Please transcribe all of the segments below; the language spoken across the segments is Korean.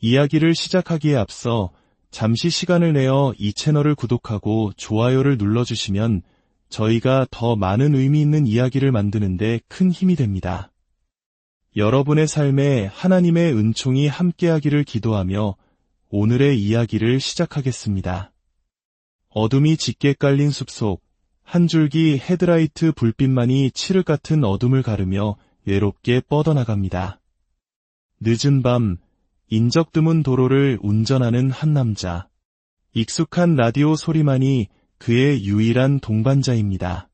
이야기를 시작하기에 앞서 잠시 시간을 내어 이 채널을 구독하고 좋아요를 눌러주시면 저희가 더 많은 의미 있는 이야기를 만드는 데 큰 힘이 됩니다. 여러분의 삶에 하나님의 은총이 함께하기를 기도하며 오늘의 이야기를 시작하겠습니다. 어둠이 짙게 깔린 숲속, 한 줄기 헤드라이트 불빛만이 칠흑 같은 어둠을 가르며 외롭게 뻗어나갑니다. 늦은 밤, 인적 드문 도로를 운전하는 한 남자. 익숙한 라디오 소리만이 그의 유일한 동반자입니다.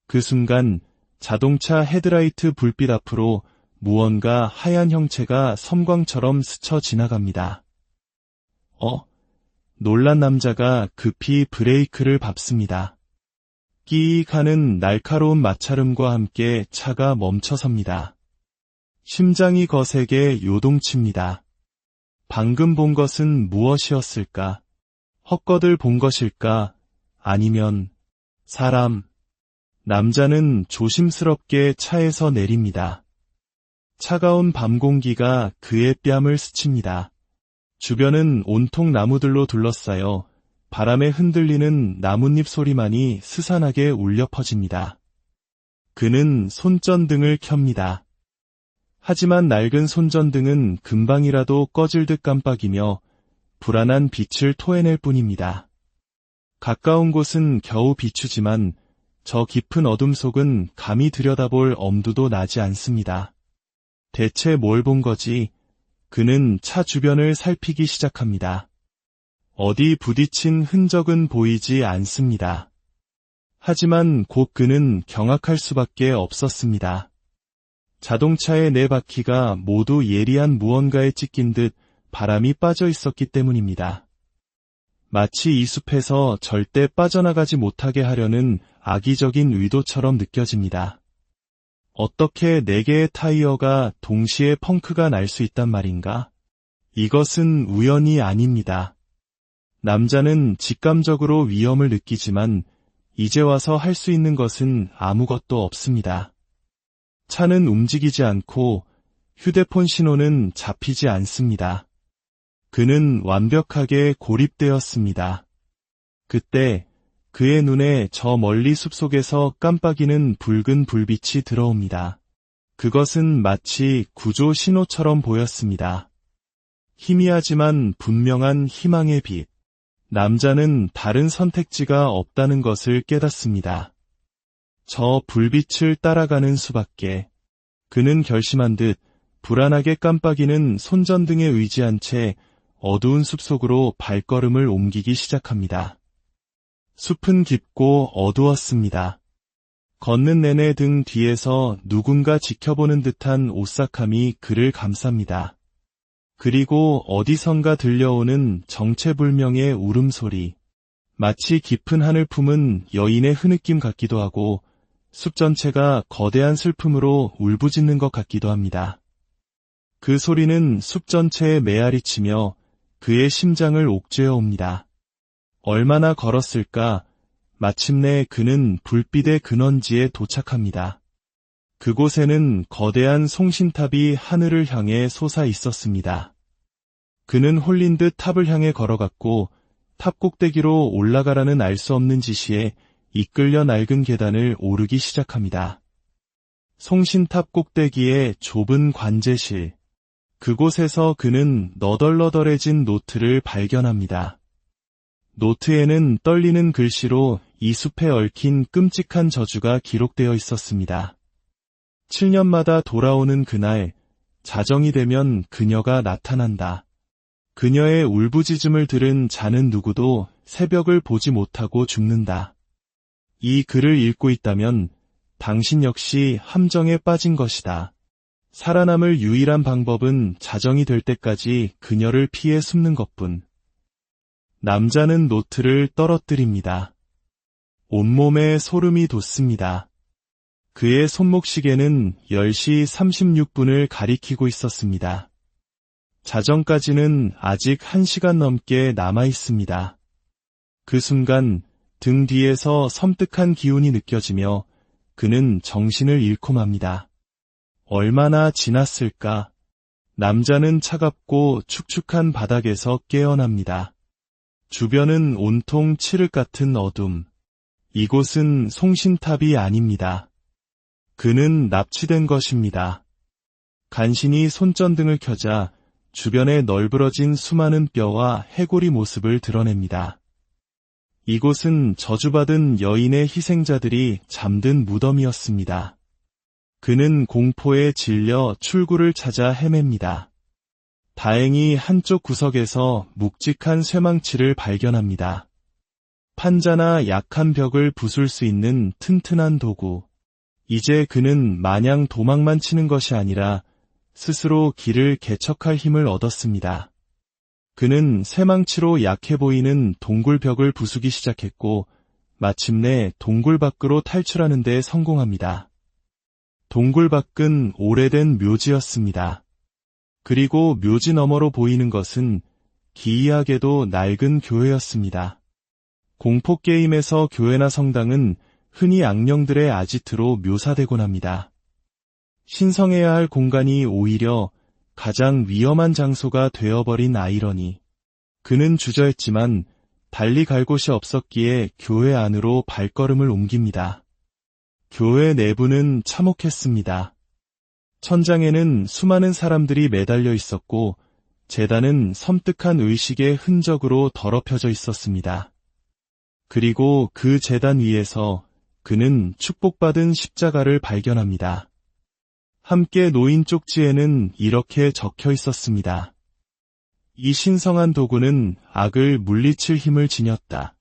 그 순간 자동차 헤드라이트 불빛 앞으로 무언가 하얀 형체가 섬광처럼 스쳐 지나갑니다. 놀란 남자가 급히 브레이크를 밟습니다. 끼익 하는 날카로운 마찰음과 함께 차가 멈춰섭니다. 심장이 거세게 요동칩니다. 방금 본 것은 무엇이었을까? 헛것을 본 것일까? 아니면 사람? 남자는 조심스럽게 차에서 내립니다. 차가운 밤 공기가 그의 뺨을 스칩니다. 주변은 온통 나무들로 둘러싸여 바람에 흔들리는 나뭇잎 소리만이 스산하게 울려 퍼집니다. 그는 손전등을 켭니다. 하지만 낡은 손전등은 금방이라도 꺼질 듯 깜빡이며 불안한 빛을 토해낼 뿐입니다. 가까운 곳은 겨우 비추지만 저 깊은 어둠 속은 감히 들여다볼 엄두도 나지 않습니다. 대체 뭘 본 거지? 그는 차 주변을 살피기 시작합니다. 어디 부딪힌 흔적은 보이지 않습니다. 하지만 곧 그는 경악할 수밖에 없었습니다. 자동차의 네 바퀴가 모두 예리한 무언가에 찢긴 듯 바람이 빠져 있었기 때문입니다. 마치 이 숲에서 절대 빠져나가지 못하게 하려는 악의적인 의도처럼 느껴집니다. 어떻게 4개의 타이어가 동시에 펑크가 날 수 있단 말인가? 이것은 우연이 아닙니다. 남자는 직감적으로 위험을 느끼지만 이제 와서 할 수 있는 것은 아무것도 없습니다. 차는 움직이지 않고 휴대폰 신호는 잡히지 않습니다. 그는 완벽하게 고립되었습니다. 그때 그의 눈에 저 멀리 숲속에서 깜빡이는 붉은 불빛이 들어옵니다. 그것은 마치 구조 신호처럼 보였습니다. 희미하지만 분명한 희망의 빛. 남자는 다른 선택지가 없다는 것을 깨닫습니다. 저 불빛을 따라가는 수밖에. 그는 결심한 듯 불안하게 깜빡이는 손전등에 의지한 채 어두운 숲속으로 발걸음을 옮기기 시작합니다. 숲은 깊고 어두웠습니다. 걷는 내내 등 뒤에서 누군가 지켜보는 듯한 오싹함이 그를 감쌉니다. 그리고 어디선가 들려오는 정체불명의 울음소리. 마치 깊은 하늘 품은 여인의 흐느낌 같기도 하고 숲 전체가 거대한 슬픔으로 울부짖는 것 같기도 합니다. 그 소리는 숲 전체에 메아리치며 그의 심장을 옥죄어 옵니다. 얼마나 걸었을까? 마침내 그는 불빛의 근원지에 도착합니다. 그곳에는 거대한 송신탑이 하늘을 향해 솟아 있었습니다. 그는 홀린 듯 탑을 향해 걸어갔고 탑 꼭대기로 올라가라는 알 수 없는 지시에 이끌려 낡은 계단을 오르기 시작합니다. 송신탑 꼭대기의 좁은 관제실. 그곳에서 그는 너덜너덜해진 노트를 발견합니다. 노트에는 떨리는 글씨로 이 숲에 얽힌 끔찍한 저주가 기록되어 있었습니다. 7년마다 돌아오는 그날, 자정이 되면 그녀가 나타난다. 그녀의 울부짖음을 들은 자는 누구도 새벽을 보지 못하고 죽는다. 이 글을 읽고 있다면 당신 역시 함정에 빠진 것이다. 살아남을 유일한 방법은 자정이 될 때까지 그녀를 피해 숨는 것뿐. 남자는 노트를 떨어뜨립니다. 온몸에 소름이 돋습니다. 그의 손목시계는 10시 36분을 가리키고 있었습니다. 자정까지는 아직 1시간 넘게 남아 있습니다. 그 순간 등 뒤에서 섬뜩한 기운이 느껴지며 그는 정신을 잃고 맙니다. 얼마나 지났을까? 남자는 차갑고 축축한 바닥에서 깨어납니다. 주변은 온통 칠흑 같은 어둠. 이곳은 송신탑이 아닙니다. 그는 납치된 것입니다. 간신히 손전등을 켜자 주변에 널브러진 수많은 뼈와 해골이 모습을 드러냅니다. 이곳은 저주받은 여인의 희생자들이 잠든 무덤이었습니다. 그는 공포에 질려 출구를 찾아 헤맵니다. 다행히 한쪽 구석에서 묵직한 쇠망치를 발견합니다. 판자나 약한 벽을 부술 수 있는 튼튼한 도구. 이제 그는 마냥 도망만 치는 것이 아니라 스스로 길을 개척할 힘을 얻었습니다. 그는 쇠망치로 약해 보이는 동굴벽을 부수기 시작했고 마침내 동굴 밖으로 탈출하는 데 성공합니다. 동굴 밖은 오래된 묘지였습니다. 그리고 묘지 너머로 보이는 것은 기이하게도 낡은 교회였습니다. 공포게임에서 교회나 성당은 흔히 악령들의 아지트로 묘사되곤 합니다. 신성해야 할 공간이 오히려 가장 위험한 장소가 되어버린 아이러니. 그는 주저했지만 달리 갈 곳이 없었기에 교회 안으로 발걸음을 옮깁니다. 교회 내부는 참혹했습니다. 천장에는 수많은 사람들이 매달려 있었고 제단은 섬뜩한 의식의 흔적으로 더럽혀져 있었습니다. 그리고 그 제단 위에서 그는 축복받은 십자가를 발견합니다. 함께 놓인 쪽지에는 이렇게 적혀 있었습니다. 이 신성한 도구는 악을 물리칠 힘을 지녔다.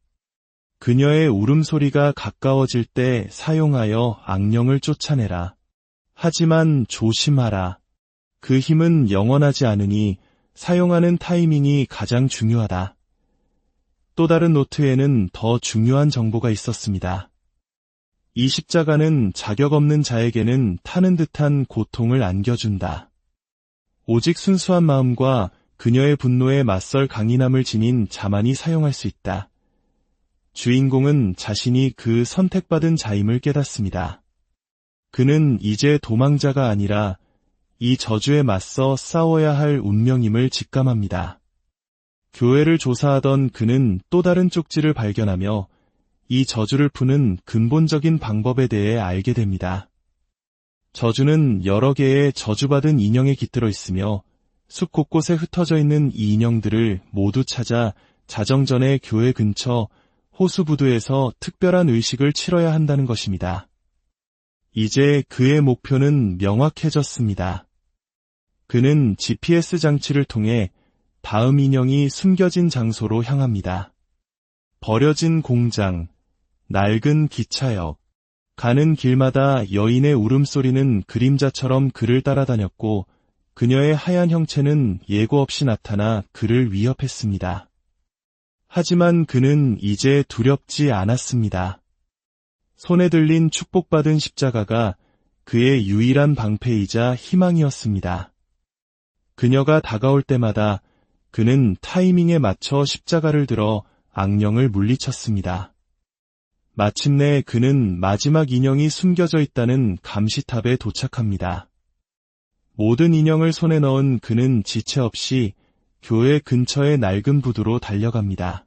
그녀의 울음소리가 가까워질 때 사용하여 악령을 쫓아내라. 하지만 조심하라. 그 힘은 영원하지 않으니 사용하는 타이밍이 가장 중요하다. 또 다른 노트에는 더 중요한 정보가 있었습니다. 이 십자가는 자격 없는 자에게는 타는 듯한 고통을 안겨준다. 오직 순수한 마음과 그녀의 분노에 맞설 강인함을 지닌 자만이 사용할 수 있다. 주인공은 자신이 그 선택받은 자임을 깨닫습니다. 그는 이제 도망자가 아니라 이 저주에 맞서 싸워야 할 운명임을 직감합니다. 교회를 조사하던 그는 또 다른 쪽지를 발견하며 이 저주를 푸는 근본적인 방법에 대해 알게 됩니다. 저주는 여러 개의 저주받은 인형에 깃들어 있으며 숲 곳곳에 흩어져 있는 이 인형들을 모두 찾아 자정전에 교회 근처 호수부두에서 특별한 의식을 치러야 한다는 것입니다. 이제 그의 목표는 명확해졌습니다. 그는 GPS 장치를 통해 다음 인형이 숨겨진 장소로 향합니다. 버려진 공장, 낡은 기차역, 가는 길마다 여인의 울음소리는 그림자처럼 그를 따라다녔고 그녀의 하얀 형체는 예고 없이 나타나 그를 위협했습니다. 하지만 그는 이제 두렵지 않았습니다. 손에 들린 축복받은 십자가가 그의 유일한 방패이자 희망이었습니다. 그녀가 다가올 때마다 그는 타이밍에 맞춰 십자가를 들어 악령을 물리쳤습니다. 마침내 그는 마지막 인형이 숨겨져 있다는 감시탑에 도착합니다. 모든 인형을 손에 넣은 그는 지체 없이 교회 근처의 낡은 부두로 달려갑니다.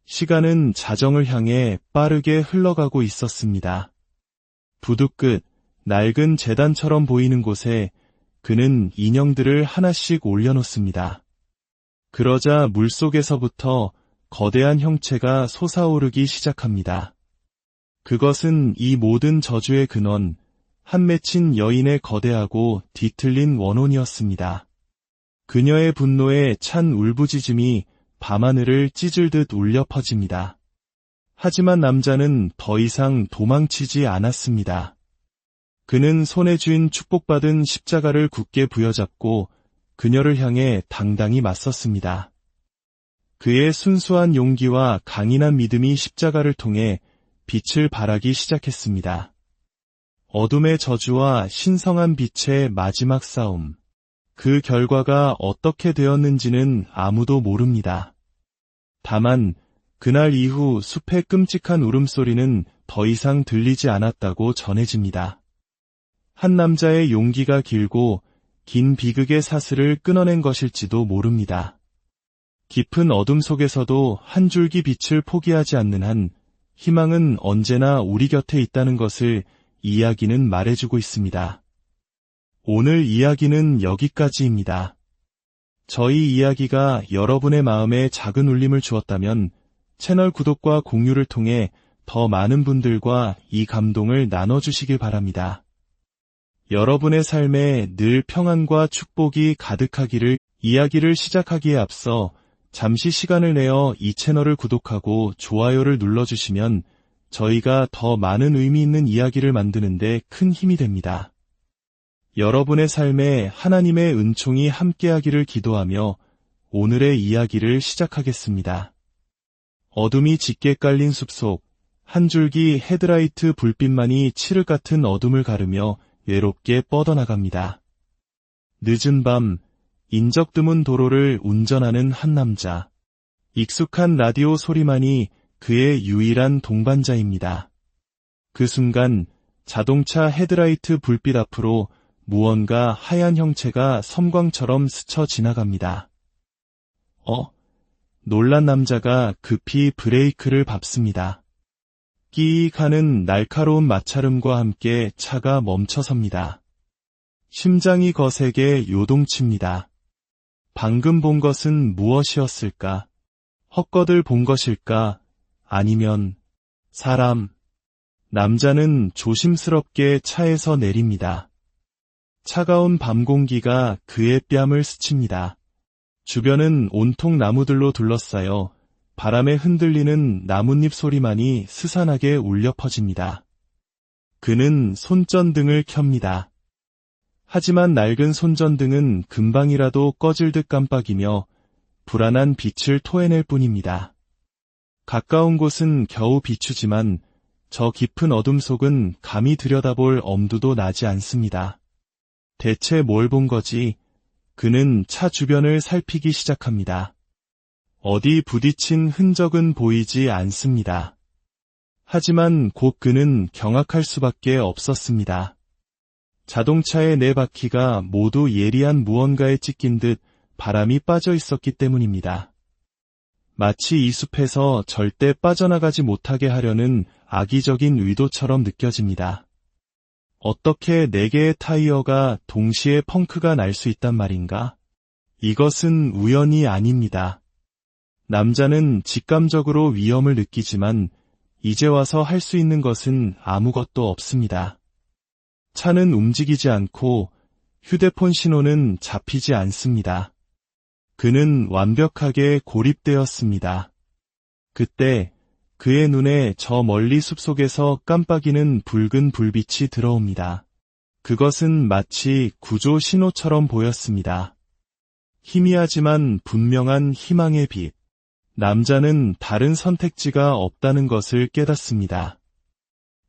시간은 자정을 향해 빠르게 흘러가고 있었습니다. 부두 끝, 낡은 제단처럼 보이는 곳에 그는 인형들을 하나씩 올려놓습니다. 그러자 물속에서부터 거대한 형체가 솟아오르기 시작합니다. 그것은 이 모든 저주의 근원, 한 맺힌 여인의 거대하고 뒤틀린 원혼이었습니다. 그녀의 분노에 찬 울부짖음이 밤하늘을 찢을듯 울려 퍼집니다. 하지만 남자는 더 이상 도망치지 않았습니다. 그는 손에 쥔 축복받은 십자가를 굳게 부여잡고 그녀를 향해 당당히 맞섰습니다. 그의 순수한 용기와 강인한 믿음이 십자가를 통해 빛을 발하기 시작했습니다. 어둠의 저주와 신성한 빛의 마지막 싸움. 그 결과가 어떻게 되었는지는 아무도 모릅니다. 다만 그날 이후 숲의 끔찍한 울음소리는 더 이상 들리지 않았다고 전해집니다. 한 남자의 용기가 길고 긴 비극의 사슬을 끊어낸 것일지도 모릅니다. 깊은 어둠 속에서도 한 줄기 빛을 포기하지 않는 한 희망은 언제나 우리 곁에 있다는 것을 이야기는 말해주고 있습니다. 오늘 이야기는 여기까지입니다. 저희 이야기가 여러분의 마음에 작은 울림을 주었다면 채널 구독과 공유를 통해 더 많은 분들과 이 감동을 나눠주시길 바랍니다. 여러분의 삶에 늘 평안과 축복이 가득하기를. 이야기를 시작하기에 앞서 잠시 시간을 내어 이 채널을 구독하고 좋아요를 눌러주시면 저희가 더 많은 의미 있는 이야기를 만드는 데 큰 힘이 됩니다. 여러분의 삶에 하나님의 은총이 함께하기를 기도하며 오늘의 이야기를 시작하겠습니다. 어둠이 짙게 깔린 숲속, 한 줄기 헤드라이트 불빛만이 칠흑 같은 어둠을 가르며 외롭게 뻗어나갑니다. 늦은 밤, 인적 드문 도로를 운전하는 한 남자. 익숙한 라디오 소리만이 그의 유일한 동반자입니다. 그 순간 자동차 헤드라이트 불빛 앞으로 무언가 하얀 형체가 섬광처럼 스쳐 지나갑니다. 놀란 남자가 급히 브레이크를 밟습니다. 끼익 하는 날카로운 마찰음과 함께 차가 멈춰섭니다. 심장이 거세게 요동칩니다. 방금 본 것은 무엇이었을까? 헛것을 본 것일까? 아니면 사람? 남자는 조심스럽게 차에서 내립니다. 차가운 밤 공기가 그의 뺨을 스칩니다. 주변은 온통 나무들로 둘러싸여 바람에 흔들리는 나뭇잎 소리만이 스산하게 울려 퍼집니다. 그는 손전등을 켭니다. 하지만 낡은 손전등은 금방이라도 꺼질 듯 깜빡이며 불안한 빛을 토해낼 뿐입니다. 가까운 곳은 겨우 비추지만 저 깊은 어둠 속은 감히 들여다볼 엄두도 나지 않습니다. 대체 뭘 본 거지? 그는 차 주변을 살피기 시작합니다. 어디 부딪힌 흔적은 보이지 않습니다. 하지만 곧 그는 경악할 수밖에 없었습니다. 자동차의 네 바퀴가 모두 예리한 무언가에 찢긴 듯 바람이 빠져 있었기 때문입니다. 마치 이 숲에서 절대 빠져나가지 못하게 하려는 악의적인 의도처럼 느껴집니다. 어떻게 네 개의 타이어가 동시에 펑크가 날 수 있단 말인가? 이것은 우연이 아닙니다. 남자는 직감적으로 위험을 느끼지만 이제 와서 할 수 있는 것은 아무것도 없습니다. 차는 움직이지 않고 휴대폰 신호는 잡히지 않습니다. 그는 완벽하게 고립되었습니다. 그때 그의 눈에 저 멀리 숲속에서 깜빡이는 붉은 불빛이 들어옵니다. 그것은 마치 구조 신호처럼 보였습니다. 희미하지만 분명한 희망의 빛. 남자는 다른 선택지가 없다는 것을 깨닫습니다.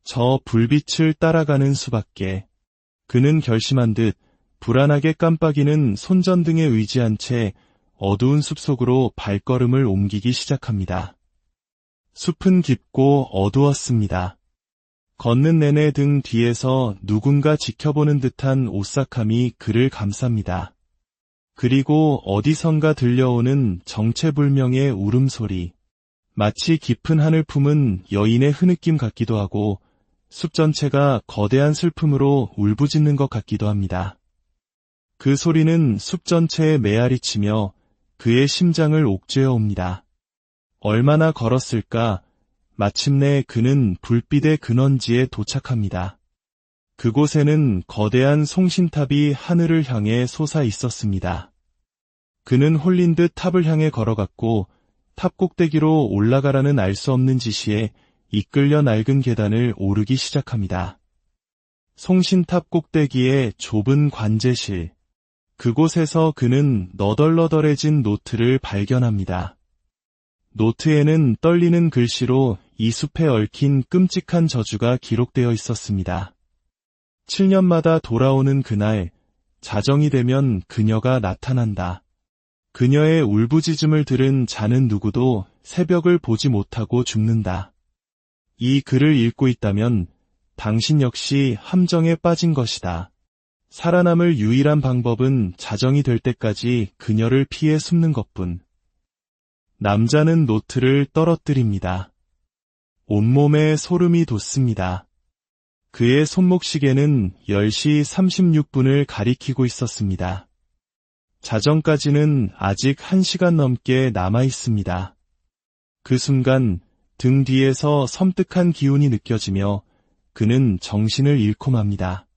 저 불빛을 따라가는 수밖에. 그는 결심한 듯 불안하게 깜빡이는 손전등에 의지한 채 어두운 숲속으로 발걸음을 옮기기 시작합니다. 숲은 깊고 어두웠습니다. 걷는 내내 등 뒤에서 누군가 지켜보는 듯한 오싹함이 그를 감쌉니다. 그리고 어디선가 들려오는 정체불명의 울음소리. 마치 깊은 하늘 품은 여인의 흐느낌 같기도 하고 숲 전체가 거대한 슬픔으로 울부짖는 것 같기도 합니다. 그 소리는 숲 전체에 메아리치며 그의 심장을 옥죄어 옵니다. 얼마나 걸었을까? 마침내 그는 불빛의 근원지에 도착합니다. 그곳에는 거대한 송신탑이 하늘을 향해 솟아 있었습니다. 그는 홀린 듯 탑을 향해 걸어갔고 탑 꼭대기로 올라가라는 알 수 없는 지시에 이끌려 낡은 계단을 오르기 시작합니다. 송신탑 꼭대기의 좁은 관제실. 그곳에서 그는 너덜너덜해진 노트를 발견합니다. 노트에는 떨리는 글씨로 이 숲에 얽힌 끔찍한 저주가 기록되어 있었습니다. 7년마다 돌아오는 그날, 자정이 되면 그녀가 나타난다. 그녀의 울부짖음을 들은 자는 누구도 새벽을 보지 못하고 죽는다. 이 글을 읽고 있다면 당신 역시 함정에 빠진 것이다. 살아남을 유일한 방법은 자정이 될 때까지 그녀를 피해 숨는 것뿐. 남자는 노트를 떨어뜨립니다. 온몸에 소름이 돋습니다. 그의 손목시계는 10시 36분을 가리키고 있었습니다. 자정까지는 아직 1시간 넘게 남아 있습니다. 그 순간 등 뒤에서 섬뜩한 기운이 느껴지며 그는 정신을 잃고 맙니다.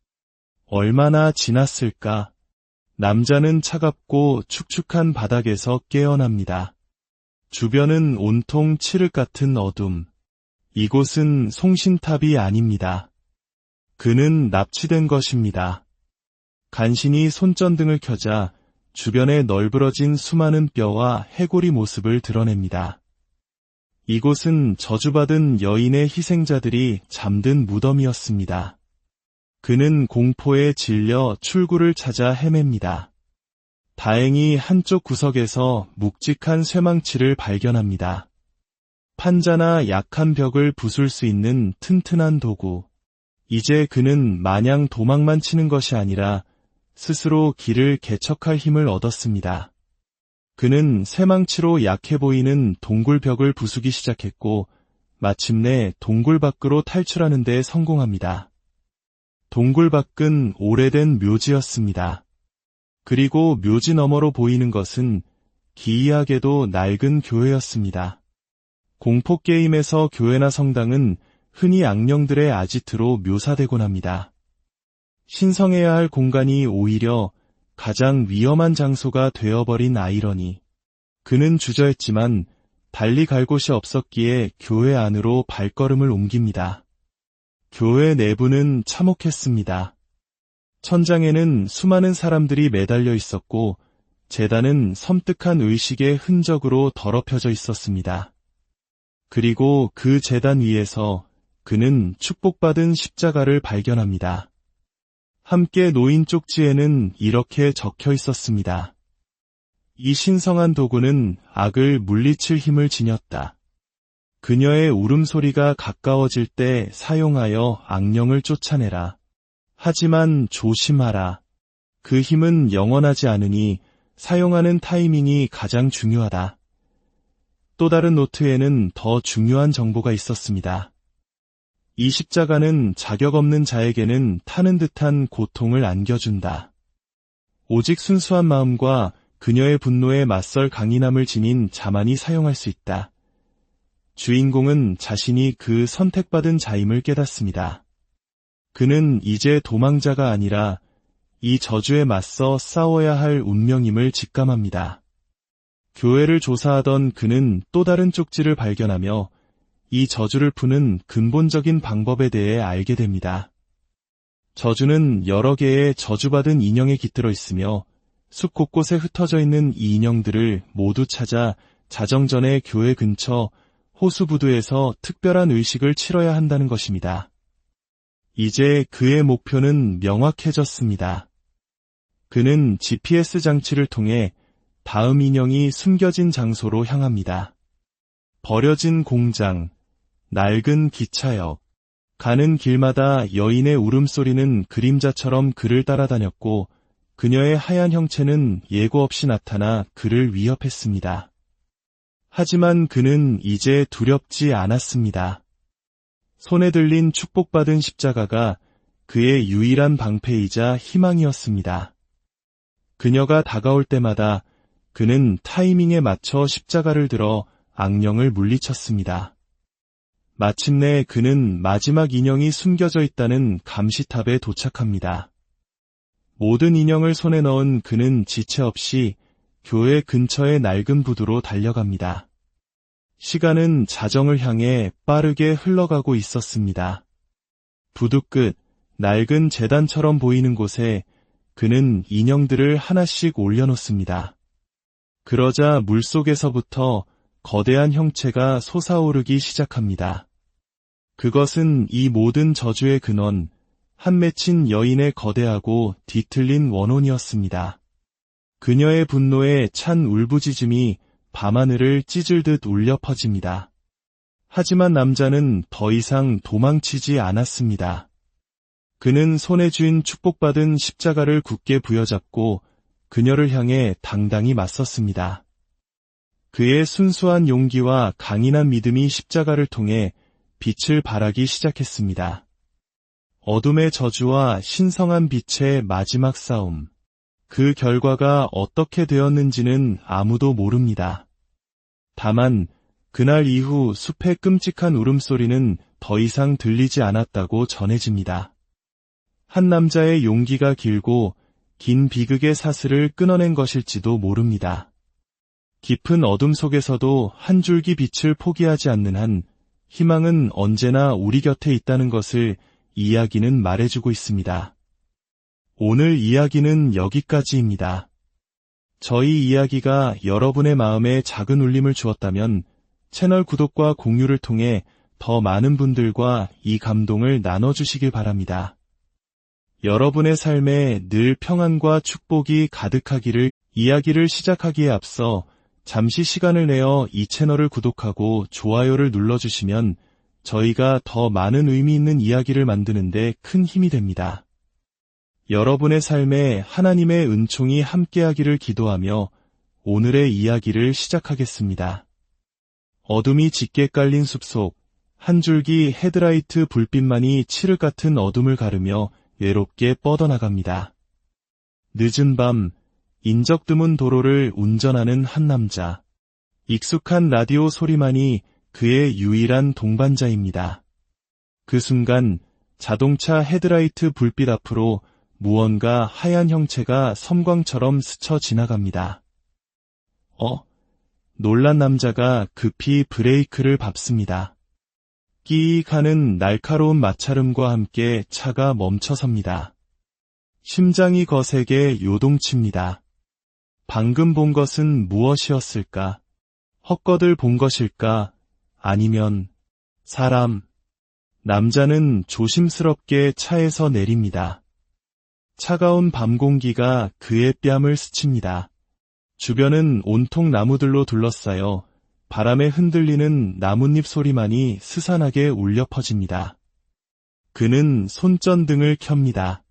얼마나 지났을까? 남자는 차갑고 축축한 바닥에서 깨어납니다. 주변은 온통 칠흑 같은 어둠. 이곳은 송신탑이 아닙니다. 그는 납치된 것입니다. 간신히 손전등을 켜자 주변에 널브러진 수많은 뼈와 해골이 모습을 드러냅니다. 이곳은 저주받은 여인의 희생자들이 잠든 무덤이었습니다. 그는 공포에 질려 출구를 찾아 헤맵니다. 다행히 한쪽 구석에서 묵직한 쇠망치를 발견합니다. 판자나 약한 벽을 부술 수 있는 튼튼한 도구. 이제 그는 마냥 도망만 치는 것이 아니라 스스로 길을 개척할 힘을 얻었습니다. 그는 쇠망치로 약해 보이는 동굴벽을 부수기 시작했고 마침내 동굴 밖으로 탈출하는 데 성공합니다. 동굴 밖은 오래된 묘지였습니다. 그리고 묘지 너머로 보이는 것은 기이하게도 낡은 교회였습니다. 공포게임에서 교회나 성당은 흔히 악령들의 아지트로 묘사되곤 합니다. 신성해야 할 공간이 오히려 가장 위험한 장소가 되어버린 아이러니. 그는 주저했지만 달리 갈 곳이 없었기에 교회 안으로 발걸음을 옮깁니다. 교회 내부는 참혹했습니다. 천장에는 수많은 사람들이 매달려 있었고 제단은 섬뜩한 의식의 흔적으로 더럽혀져 있었습니다. 그리고 그 제단 위에서 그는 축복받은 십자가를 발견합니다. 함께 놓인 쪽지에는 이렇게 적혀 있었습니다. 이 신성한 도구는 악을 물리칠 힘을 지녔다. 그녀의 울음소리가 가까워질 때 사용하여 악령을 쫓아내라. 하지만 조심하라. 그 힘은 영원하지 않으니 사용하는 타이밍이 가장 중요하다. 또 다른 노트에는 더 중요한 정보가 있었습니다. 이 십자가는 자격 없는 자에게는 타는 듯한 고통을 안겨준다. 오직 순수한 마음과 그녀의 분노에 맞설 강인함을 지닌 자만이 사용할 수 있다. 주인공은 자신이 그 선택받은 자임을 깨닫습니다. 그는 이제 도망자가 아니라 이 저주에 맞서 싸워야 할 운명임을 직감합니다. 교회를 조사하던 그는 또 다른 쪽지를 발견하며 이 저주를 푸는 근본적인 방법에 대해 알게 됩니다. 저주는 여러 개의 저주받은 인형에 깃들어 있으며 숲 곳곳에 흩어져 있는 이 인형들을 모두 찾아 자정 전에 교회 근처 호수부두에서 특별한 의식을 치러야 한다는 것입니다. 이제 그의 목표는 명확해졌습니다. 그는 GPS 장치를 통해 다음 인형이 숨겨진 장소로 향합니다. 버려진 공장, 낡은 기차역, 가는 길마다 여인의 울음소리는 그림자처럼 그를 따라다녔고 그녀의 하얀 형체는 예고 없이 나타나 그를 위협했습니다. 하지만 그는 이제 두렵지 않았습니다. 손에 들린 축복받은 십자가가 그의 유일한 방패이자 희망이었습니다. 그녀가 다가올 때마다 그는 타이밍에 맞춰 십자가를 들어 악령을 물리쳤습니다. 마침내 그는 마지막 인형이 숨겨져 있다는 감시탑에 도착합니다. 모든 인형을 손에 넣은 그는 지체 없이 교회 근처의 낡은 부두로 달려갑니다. 시간은 자정을 향해 빠르게 흘러가고 있었습니다. 부두 끝, 낡은 제단처럼 보이는 곳에 그는 인형들을 하나씩 올려놓습니다. 그러자 물속에서부터 거대한 형체가 솟아오르기 시작합니다. 그것은 이 모든 저주의 근원, 한 맺힌 여인의 거대하고 뒤틀린 원혼이었습니다. 그녀의 분노에 찬 울부짖음이 밤하늘을 찢을듯 울려 퍼집니다. 하지만 남자는 더 이상 도망치지 않았습니다. 그는 손에 쥔 축복받은 십자가를 굳게 부여잡고 그녀를 향해 당당히 맞섰습니다. 그의 순수한 용기와 강인한 믿음이 십자가를 통해 빛을 발하기 시작했습니다. 어둠의 저주와 신성한 빛의 마지막 싸움. 그 결과가 어떻게 되었는지는 아무도 모릅니다. 다만 그날 이후 숲의 끔찍한 울음소리는 더 이상 들리지 않았다고 전해집니다. 한 남자의 용기가 길고 긴 비극의 사슬을 끊어낸 것일지도 모릅니다. 깊은 어둠 속에서도 한 줄기 빛을 포기하지 않는 한 희망은 언제나 우리 곁에 있다는 것을 이야기는 말해주고 있습니다. 오늘 이야기는 여기까지입니다. 저희 이야기가 여러분의 마음에 작은 울림을 주었다면 채널 구독과 공유를 통해 더 많은 분들과 이 감동을 나눠주시길 바랍니다. 여러분의 삶에 늘 평안과 축복이 가득하기를. 이야기를 시작하기에 앞서 잠시 시간을 내어 이 채널을 구독하고 좋아요를 눌러주시면 저희가 더 많은 의미 있는 이야기를 만드는 데 큰 힘이 됩니다. 여러분의 삶에 하나님의 은총이 함께하기를 기도하며 오늘의 이야기를 시작하겠습니다. 어둠이 짙게 깔린 숲속, 한 줄기 헤드라이트 불빛만이 칠흑 같은 어둠을 가르며 외롭게 뻗어나갑니다. 늦은 밤, 인적 드문 도로를 운전하는 한 남자. 익숙한 라디오 소리만이 그의 유일한 동반자입니다. 그 순간 자동차 헤드라이트 불빛 앞으로 무언가 하얀 형체가 섬광처럼 스쳐 지나갑니다. 놀란 남자가 급히 브레이크를 밟습니다. 끼익 하는 날카로운 마찰음과 함께 차가 멈춰섭니다. 심장이 거세게 요동칩니다. 방금 본 것은 무엇이었을까? 헛것을 본 것일까? 아니면 사람? 남자는 조심스럽게 차에서 내립니다. 차가운 밤 공기가 그의 뺨을 스칩니다. 주변은 온통 나무들로 둘러싸여 바람에 흔들리는 나뭇잎 소리만이 스산하게 울려 퍼집니다. 그는 손전등을 켭니다.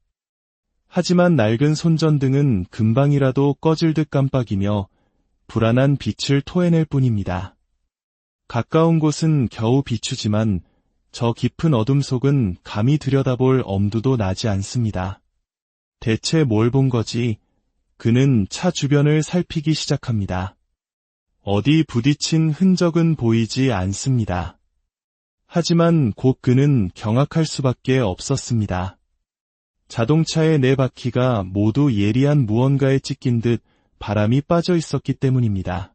하지만 낡은 손전등은 금방이라도 꺼질 듯 깜빡이며 불안한 빛을 토해낼 뿐입니다. 가까운 곳은 겨우 비추지만 저 깊은 어둠 속은 감히 들여다볼 엄두도 나지 않습니다. 대체 뭘 본 거지? 그는 차 주변을 살피기 시작합니다. 어디 부딪힌 흔적은 보이지 않습니다. 하지만 곧 그는 경악할 수밖에 없었습니다. 자동차의 네 바퀴가 모두 예리한 무언가에 찢긴 듯 바람이 빠져 있었기 때문입니다.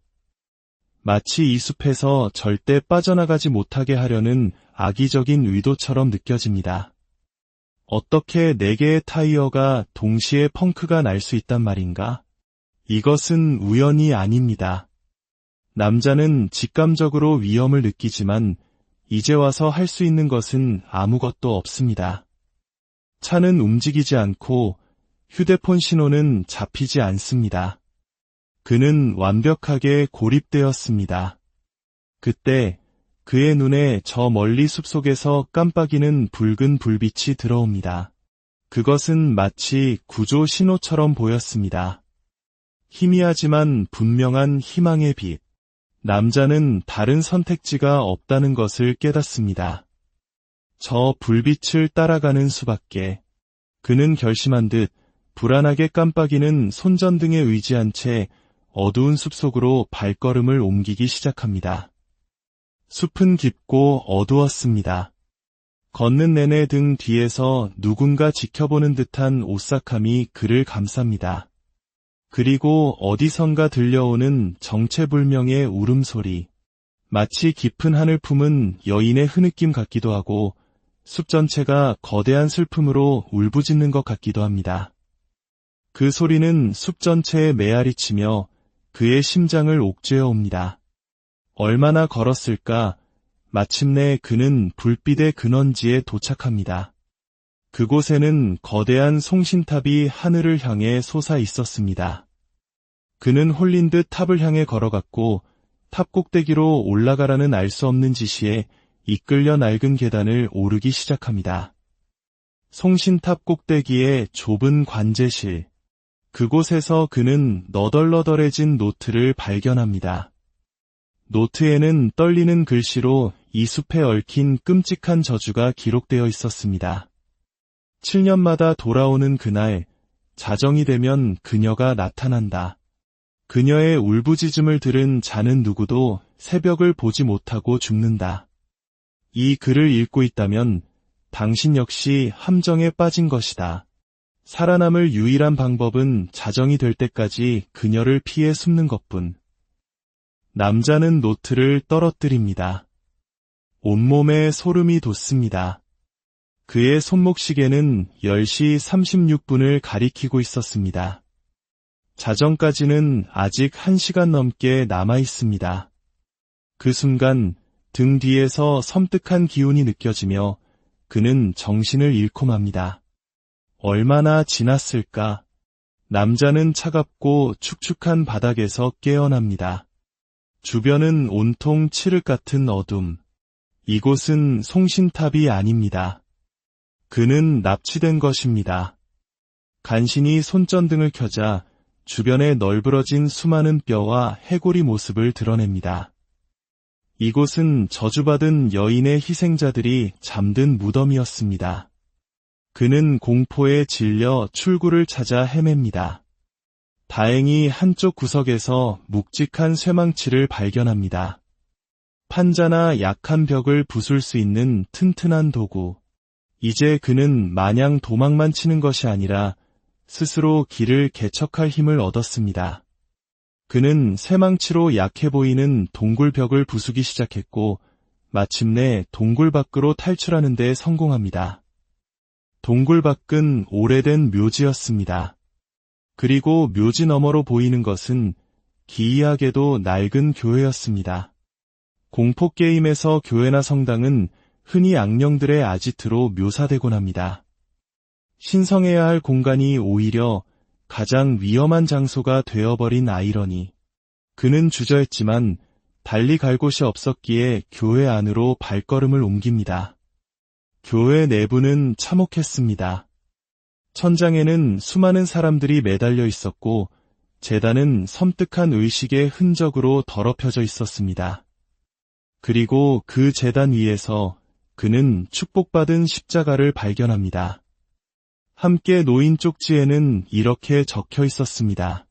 마치 이 숲에서 절대 빠져나가지 못하게 하려는 악의적인 의도처럼 느껴집니다. 어떻게 네 개의 타이어가 동시에 펑크가 날 수 있단 말인가? 이것은 우연이 아닙니다. 남자는 직감적으로 위험을 느끼지만 이제 와서 할 수 있는 것은 아무것도 없습니다. 차는 움직이지 않고 휴대폰 신호는 잡히지 않습니다. 그는 완벽하게 고립되었습니다. 그때 그의 눈에 저 멀리 숲속에서 깜빡이는 붉은 불빛이 들어옵니다. 그것은 마치 구조 신호처럼 보였습니다. 희미하지만 분명한 희망의 빛. 남자는 다른 선택지가 없다는 것을 깨닫습니다. 저 불빛을 따라가는 수밖에. 그는 결심한 듯 불안하게 깜빡이는 손전등에 의지한 채 어두운 숲속으로 발걸음을 옮기기 시작합니다. 숲은 깊고 어두웠습니다. 걷는 내내 등 뒤에서 누군가 지켜보는 듯한 오싹함이 그를 감쌉니다. 그리고 어디선가 들려오는 정체불명의 울음소리. 마치 깊은 하늘 품은 여인의 흐느낌 같기도 하고 숲 전체가 거대한 슬픔으로 울부짖는 것 같기도 합니다. 그 소리는 숲 전체에 메아리치며 그의 심장을 옥죄어 옵니다. 얼마나 걸었을까? 마침내 그는 불빛의 근원지에 도착합니다. 그곳에는 거대한 송신탑이 하늘을 향해 솟아 있었습니다. 그는 홀린 듯 탑을 향해 걸어갔고 탑 꼭대기로 올라가라는 알 수 없는 지시에 이끌려 낡은 계단을 오르기 시작합니다. 송신탑 꼭대기의 좁은 관제실. 그곳에서 그는 너덜너덜해진 노트를 발견합니다. 노트에는 떨리는 글씨로 이 숲에 얽힌 끔찍한 저주가 기록되어 있었습니다. 7년마다 돌아오는 그날, 자정이 되면 그녀가 나타난다. 그녀의 울부짖음을 들은 자는 누구도 새벽을 보지 못하고 죽는다. 이 글을 읽고 있다면 당신 역시 함정에 빠진 것이다. 살아남을 유일한 방법은 자정이 될 때까지 그녀를 피해 숨는 것뿐. 남자는 노트를 떨어뜨립니다. 온몸에 소름이 돋습니다. 그의 손목시계는 10시 36분을 가리키고 있었습니다. 자정까지는 아직 1시간 넘게 남아 있습니다. 그 순간 등 뒤에서 섬뜩한 기운이 느껴지며 그는 정신을 잃고 맙니다. 얼마나 지났을까? 남자는 차갑고 축축한 바닥에서 깨어납니다. 주변은 온통 칠흑 같은 어둠. 이곳은 송신탑이 아닙니다. 그는 납치된 것입니다. 간신히 손전등을 켜자 주변에 널브러진 수많은 뼈와 해골이 모습을 드러냅니다. 이곳은 저주받은 여인의 희생자들이 잠든 무덤이었습니다. 그는 공포에 질려 출구를 찾아 헤맵니다. 다행히 한쪽 구석에서 묵직한 쇠망치를 발견합니다. 판자나 약한 벽을 부술 수 있는 튼튼한 도구. 이제 그는 마냥 도망만 치는 것이 아니라 스스로 길을 개척할 힘을 얻었습니다. 그는 쇠망치로 약해 보이는 동굴벽을 부수기 시작했고 마침내 동굴 밖으로 탈출하는 데 성공합니다. 동굴 밖은 오래된 묘지였습니다. 그리고 묘지 너머로 보이는 것은 기이하게도 낡은 교회였습니다. 공포게임에서 교회나 성당은 흔히 악령들의 아지트로 묘사되곤 합니다. 신성해야 할 공간이 오히려 가장 위험한 장소가 되어버린 아이러니. 그는 주저했지만 달리 갈 곳이 없었기에 교회 안으로 발걸음을 옮깁니다. 교회 내부는 참혹했습니다. 천장에는 수많은 사람들이 매달려 있었고 제단은 섬뜩한 의식의 흔적으로 더럽혀져 있었습니다. 그리고 그 제단 위에서 그는 축복받은 십자가를 발견합니다. 함께 놓인 쪽지에는 이렇게 적혀 있었습니다.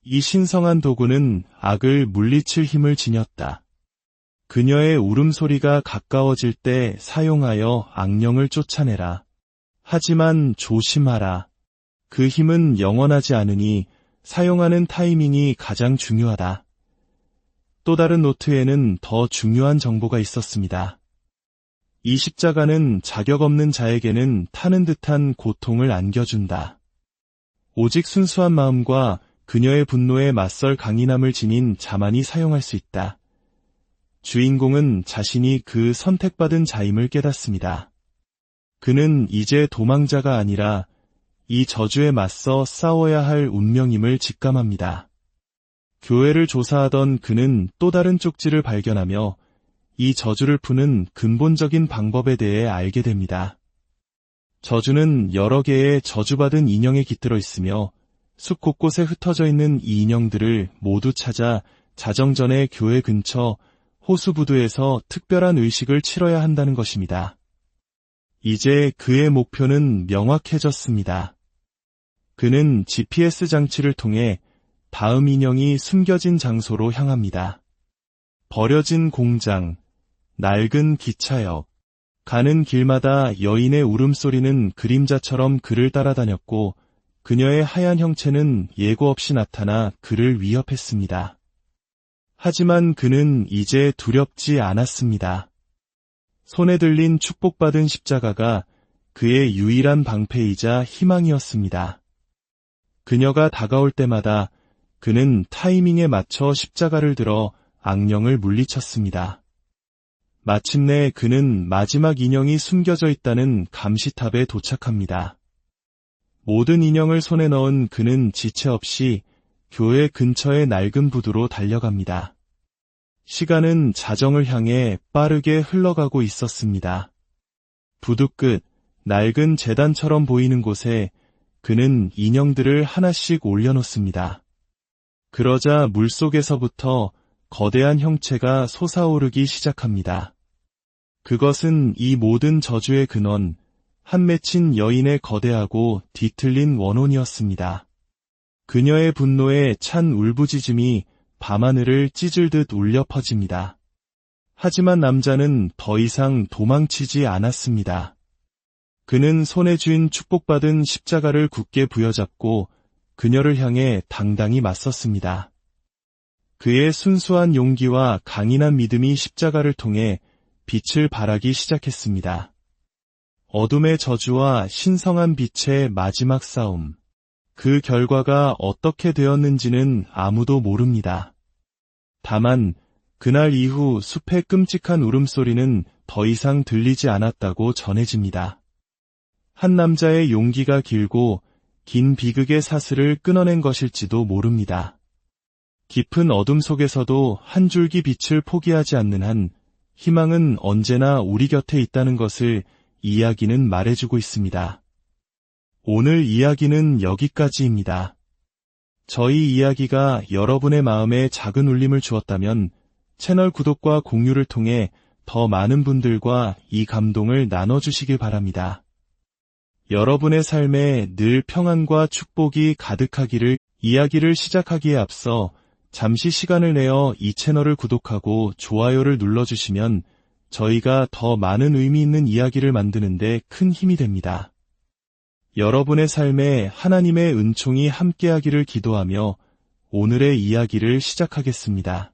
이 신성한 도구는 악을 물리칠 힘을 지녔다. 그녀의 울음소리가 가까워질 때 사용하여 악령을 쫓아내라. 하지만 조심하라. 그 힘은 영원하지 않으니 사용하는 타이밍이 가장 중요하다. 또 다른 노트에는 더 중요한 정보가 있었습니다. 이 십자가는 자격 없는 자에게는 타는 듯한 고통을 안겨준다. 오직 순수한 마음과 그녀의 분노에 맞설 강인함을 지닌 자만이 사용할 수 있다. 주인공은 자신이 그 선택받은 자임을 깨닫습니다. 그는 이제 도망자가 아니라 이 저주에 맞서 싸워야 할 운명임을 직감합니다. 교회를 조사하던 그는 또 다른 쪽지를 발견하며 이 저주를 푸는 근본적인 방법에 대해 알게 됩니다. 저주는 여러 개의 저주받은 인형에 깃들어 있으며 숲 곳곳에 흩어져 있는 이 인형들을 모두 찾아 자정 전에 교회 근처 호수부두에서 특별한 의식을 치러야 한다는 것입니다. 이제 그의 목표는 명확해졌습니다. 그는 GPS 장치를 통해 다음 인형이 숨겨진 장소로 향합니다. 버려진 공장, 낡은 기차역, 가는 길마다 여인의 울음소리는 그림자처럼 그를 따라다녔고 그녀의 하얀 형체는 예고 없이 나타나 그를 위협했습니다. 하지만 그는 이제 두렵지 않았습니다. 손에 들린 축복받은 십자가가 그의 유일한 방패이자 희망이었습니다. 그녀가 다가올 때마다 그는 타이밍에 맞춰 십자가를 들어 악령을 물리쳤습니다. 마침내 그는 마지막 인형이 숨겨져 있다는 감시탑에 도착합니다. 모든 인형을 손에 넣은 그는 지체 없이 교회 근처의 낡은 부두로 달려갑니다. 시간은 자정을 향해 빠르게 흘러가고 있었습니다. 부두 끝, 낡은 제단처럼 보이는 곳에 그는 인형들을 하나씩 올려놓습니다. 그러자 물속에서부터 거대한 형체가 솟아오르기 시작합니다. 그것은 이 모든 저주의 근원, 한 맺힌 여인의 거대하고 뒤틀린 원혼이었습니다. 그녀의 분노에 찬 울부짖음이 밤하늘을 찢을듯 울려 퍼집니다. 하지만 남자는 더 이상 도망치지 않았습니다. 그는 손에 쥔 축복받은 십자가를 굳게 부여잡고 그녀를 향해 당당히 맞섰습니다. 그의 순수한 용기와 강인한 믿음이 십자가를 통해 빛을 발하기 시작했습니다. 어둠의 저주와 신성한 빛의 마지막 싸움. 그 결과가 어떻게 되었는지는 아무도 모릅니다. 다만 그날 이후 숲의 끔찍한 울음소리는 더 이상 들리지 않았다고 전해집니다. 한 남자의 용기가 길고 긴 비극의 사슬을 끊어낸 것일지도 모릅니다. 깊은 어둠 속에서도 한 줄기 빛을 포기하지 않는 한 희망은 언제나 우리 곁에 있다는 것을 이야기는 말해주고 있습니다. 오늘 이야기는 여기까지입니다. 저희 이야기가 여러분의 마음에 작은 울림을 주었다면 채널 구독과 공유를 통해 더 많은 분들과 이 감동을 나눠주시길 바랍니다. 여러분의 삶에 늘 평안과 축복이 가득하기를. 이야기를 시작하기에 앞서 잠시 시간을 내어 이 채널을 구독하고 좋아요를 눌러주시면 저희가 더 많은 의미 있는 이야기를 만드는 데 큰 힘이 됩니다. 여러분의 삶에 하나님의 은총이 함께하기를 기도하며 오늘의 이야기를 시작하겠습니다.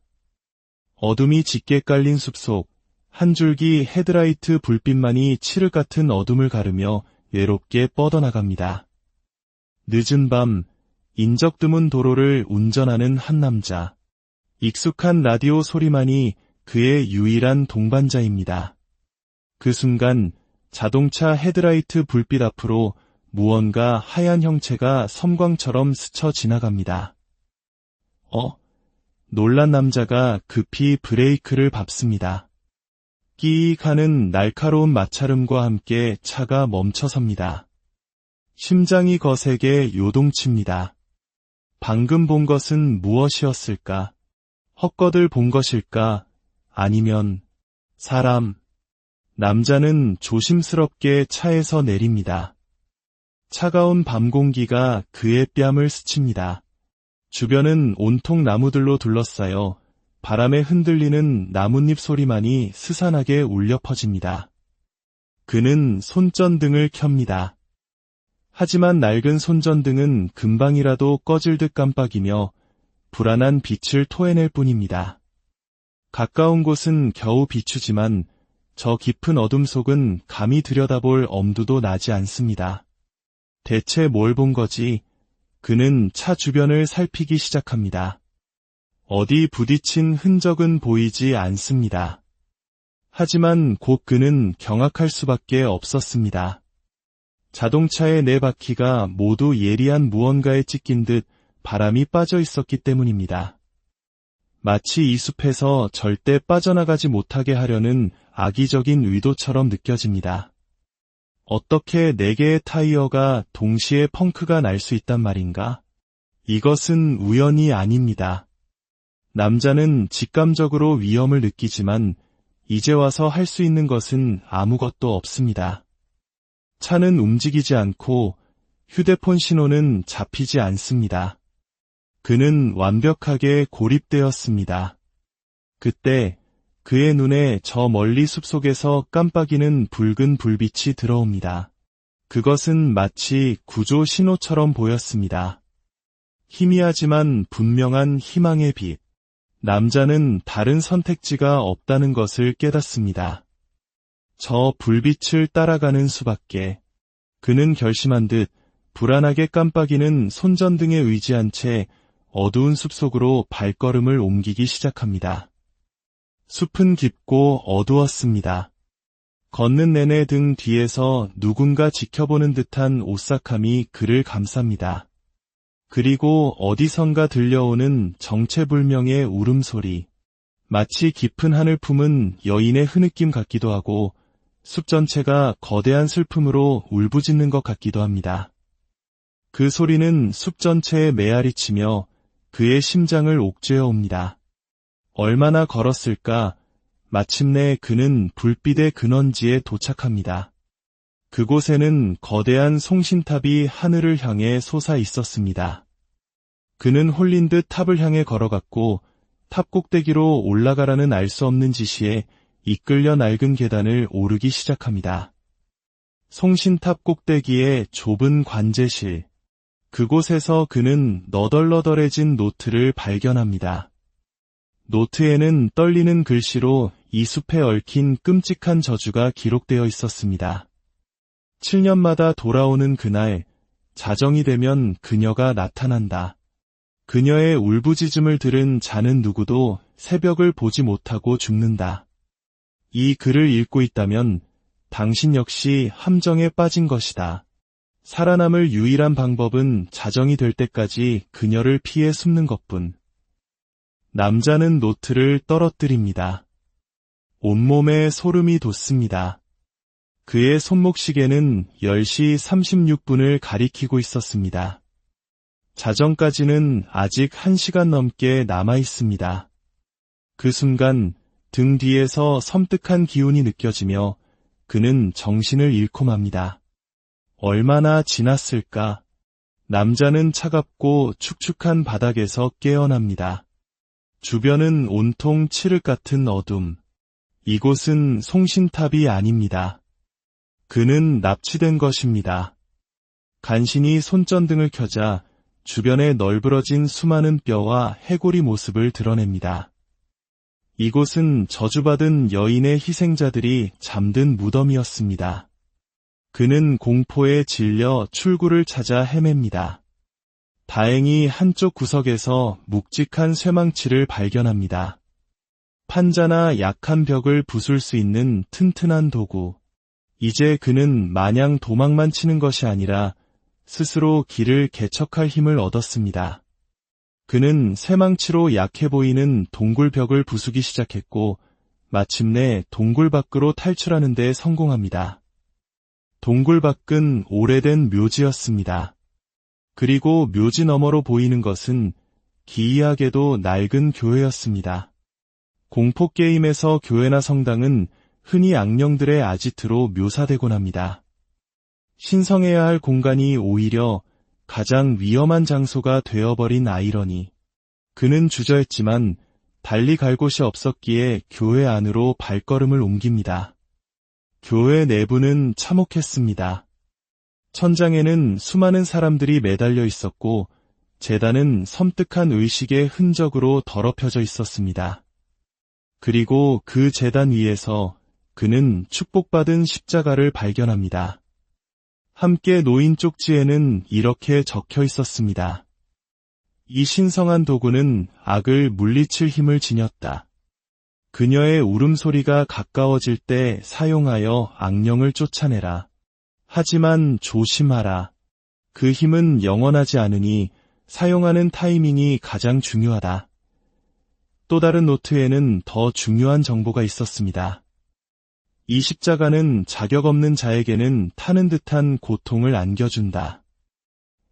어둠이 짙게 깔린 숲속, 한 줄기 헤드라이트 불빛만이 칠흑 같은 어둠을 가르며 외롭게 뻗어나갑니다. 늦은 밤, 인적 드문 도로를 운전하는 한 남자. 익숙한 라디오 소리만이 그의 유일한 동반자입니다. 그 순간 자동차 헤드라이트 불빛 앞으로 무언가 하얀 형체가 섬광처럼 스쳐 지나갑니다. 놀란 남자가 급히 브레이크를 밟습니다. 끼익 하는 날카로운 마찰음과 함께 차가 멈춰섭니다. 심장이 거세게 요동칩니다. 방금 본 것은 무엇이었을까? 헛것을 본 것일까? 아니면 사람? 남자는 조심스럽게 차에서 내립니다. 차가운 밤 공기가 그의 뺨을 스칩니다. 주변은 온통 나무들로 둘러싸여 바람에 흔들리는 나뭇잎 소리만이 스산하게 울려 퍼집니다. 그는 손전등을 켭니다. 하지만 낡은 손전등은 금방이라도 꺼질 듯 깜빡이며 불안한 빛을 토해낼 뿐입니다. 가까운 곳은 겨우 비추지만 저 깊은 어둠 속은 감히 들여다볼 엄두도 나지 않습니다. 대체 뭘 본 거지? 그는 차 주변을 살피기 시작합니다. 어디 부딪힌 흔적은 보이지 않습니다. 하지만 곧 그는 경악할 수밖에 없었습니다. 자동차의 네 바퀴가 모두 예리한 무언가에 찢긴 듯 바람이 빠져 있었기 때문입니다. 마치 이 숲에서 절대 빠져나가지 못하게 하려는 악의적인 의도처럼 느껴집니다. 어떻게 네 개의 타이어가 동시에 펑크가 날 수 있단 말인가? 이것은 우연이 아닙니다. 남자는 직감적으로 위험을 느끼지만 이제 와서 할 수 있는 것은 아무것도 없습니다. 차는 움직이지 않고 휴대폰 신호는 잡히지 않습니다. 그는 완벽하게 고립되었습니다. 그때 그의 눈에 저 멀리 숲속에서 깜빡이는 붉은 불빛이 들어옵니다. 그것은 마치 구조 신호처럼 보였습니다. 희미하지만 분명한 희망의 빛. 남자는 다른 선택지가 없다는 것을 깨닫습니다. 저 불빛을 따라가는 수밖에. 그는 결심한 듯 불안하게 깜빡이는 손전등에 의지한 채 어두운 숲속으로 발걸음을 옮기기 시작합니다. 숲은 깊고 어두웠습니다. 걷는 내내 등 뒤에서 누군가 지켜보는 듯한 오싹함이 그를 감쌉니다. 그리고 어디선가 들려오는 정체불명의 울음소리. 마치 깊은 하늘 품은 여인의 흐느낌 같기도 하고 숲 전체가 거대한 슬픔으로 울부짖는 것 같기도 합니다. 그 소리는 숲 전체에 메아리치며 그의 심장을 옥죄어 옵니다. 얼마나 걸었을까? 마침내 그는 불빛의 근원지에 도착합니다. 그곳에는 거대한 송신탑이 하늘을 향해 솟아 있었습니다. 그는 홀린 듯 탑을 향해 걸어갔고 탑 꼭대기로 올라가라는 알 수 없는 지시에 이끌려 낡은 계단을 오르기 시작합니다. 송신탑 꼭대기의 좁은 관제실. 그곳에서 그는 너덜너덜해진 노트를 발견합니다. 노트에는 떨리는 글씨로 이 숲에 얽힌 끔찍한 저주가 기록되어 있었습니다. 7년마다 돌아오는 그날, 자정이 되면 그녀가 나타난다. 그녀의 울부짖음을 들은 자는 누구도 새벽을 보지 못하고 죽는다. 이 글을 읽고 있다면 당신 역시 함정에 빠진 것이다. 살아남을 유일한 방법은 자정이 될 때까지 그녀를 피해 숨는 것뿐. 남자는 노트를 떨어뜨립니다. 온몸에 소름이 돋습니다. 그의 손목시계는 10시 36분을 가리키고 있었습니다. 자정까지는 아직 1시간 넘게 남아 있습니다. 그 순간 등 뒤에서 섬뜩한 기운이 느껴지며 그는 정신을 잃고 맙니다. 얼마나 지났을까? 남자는 차갑고 축축한 바닥에서 깨어납니다. 주변은 온통 칠흑 같은 어둠. 이곳은 송신탑이 아닙니다. 그는 납치된 것입니다. 간신히 손전등을 켜자 주변에 널브러진 수많은 뼈와 해골이 모습을 드러냅니다. 이곳은 저주받은 여인의 희생자들이 잠든 무덤이었습니다. 그는 공포에 질려 출구를 찾아 헤맵니다. 다행히 한쪽 구석에서 묵직한 쇠망치를 발견합니다. 판자나 약한 벽을 부술 수 있는 튼튼한 도구. 이제 그는 마냥 도망만 치는 것이 아니라 스스로 길을 개척할 힘을 얻었습니다. 그는 쇠망치로 약해 보이는 동굴벽을 부수기 시작했고 마침내 동굴 밖으로 탈출하는 데 성공합니다. 동굴 밖은 오래된 묘지였습니다. 그리고 묘지 너머로 보이는 것은 기이하게도 낡은 교회였습니다. 공포게임에서 교회나 성당은 흔히 악령들의 아지트로 묘사되곤 합니다. 신성해야 할 공간이 오히려 가장 위험한 장소가 되어버린 아이러니. 그는 주저했지만 달리 갈 곳이 없었기에 교회 안으로 발걸음을 옮깁니다. 교회 내부는 참혹했습니다. 천장에는 수많은 사람들이 매달려 있었고 제단은 섬뜩한 의식의 흔적으로 더럽혀져 있었습니다. 그리고 그 제단 위에서 그는 축복받은 십자가를 발견합니다. 함께 놓인 쪽지에는 이렇게 적혀 있었습니다. 이 신성한 도구는 악을 물리칠 힘을 지녔다. 그녀의 울음소리가 가까워질 때 사용하여 악령을 쫓아내라. 하지만 조심하라. 그 힘은 영원하지 않으니 사용하는 타이밍이 가장 중요하다. 또 다른 노트에는 더 중요한 정보가 있었습니다. 이 십자가는 자격 없는 자에게는 타는 듯한 고통을 안겨준다.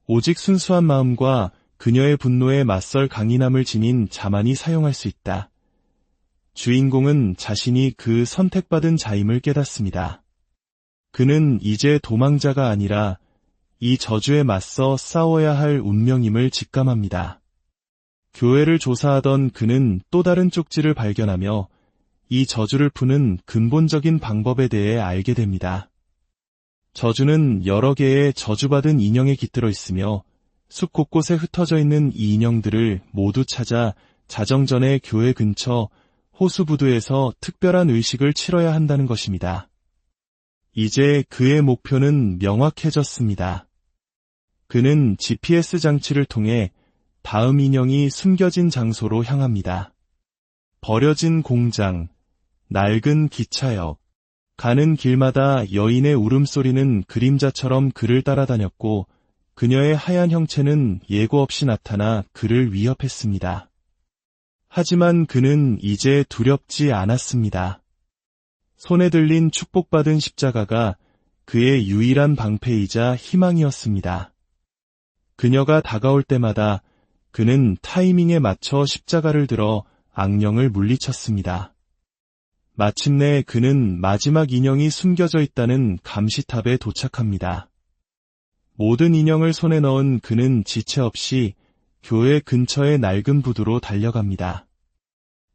오직 순수한 마음과 그녀의 분노에 맞설 강인함을 지닌 자만이 사용할 수 있다. 주인공은 자신이 그 선택받은 자임을 깨닫습니다. 그는 이제 도망자가 아니라 이 저주에 맞서 싸워야 할 운명임을 직감합니다. 교회를 조사하던 그는 또 다른 쪽지를 발견하며 이 저주를 푸는 근본적인 방법에 대해 알게 됩니다. 저주는 여러 개의 저주받은 인형에 깃들어 있으며 숲 곳곳에 흩어져 있는 이 인형들을 모두 찾아 자정 전에 교회 근처 호수부두에서 특별한 의식을 치러야 한다는 것입니다. 이제 그의 목표는 명확해졌습니다. 그는 GPS 장치를 통해 다음 인형이 숨겨진 장소로 향합니다. 버려진 공장, 낡은 기차역, 가는 길마다 여인의 울음소리는 그림자처럼 그를 따라다녔고 그녀의 하얀 형체는 예고 없이 나타나 그를 위협했습니다. 하지만 그는 이제 두렵지 않았습니다. 손에 들린 축복받은 십자가가 그의 유일한 방패이자 희망이었습니다. 그녀가 다가올 때마다 그는 타이밍에 맞춰 십자가를 들어 악령을 물리쳤습니다. 마침내 그는 마지막 인형이 숨겨져 있다는 감시탑에 도착합니다. 모든 인형을 손에 넣은 그는 지체 없이 교회 근처의 낡은 부두로 달려갑니다.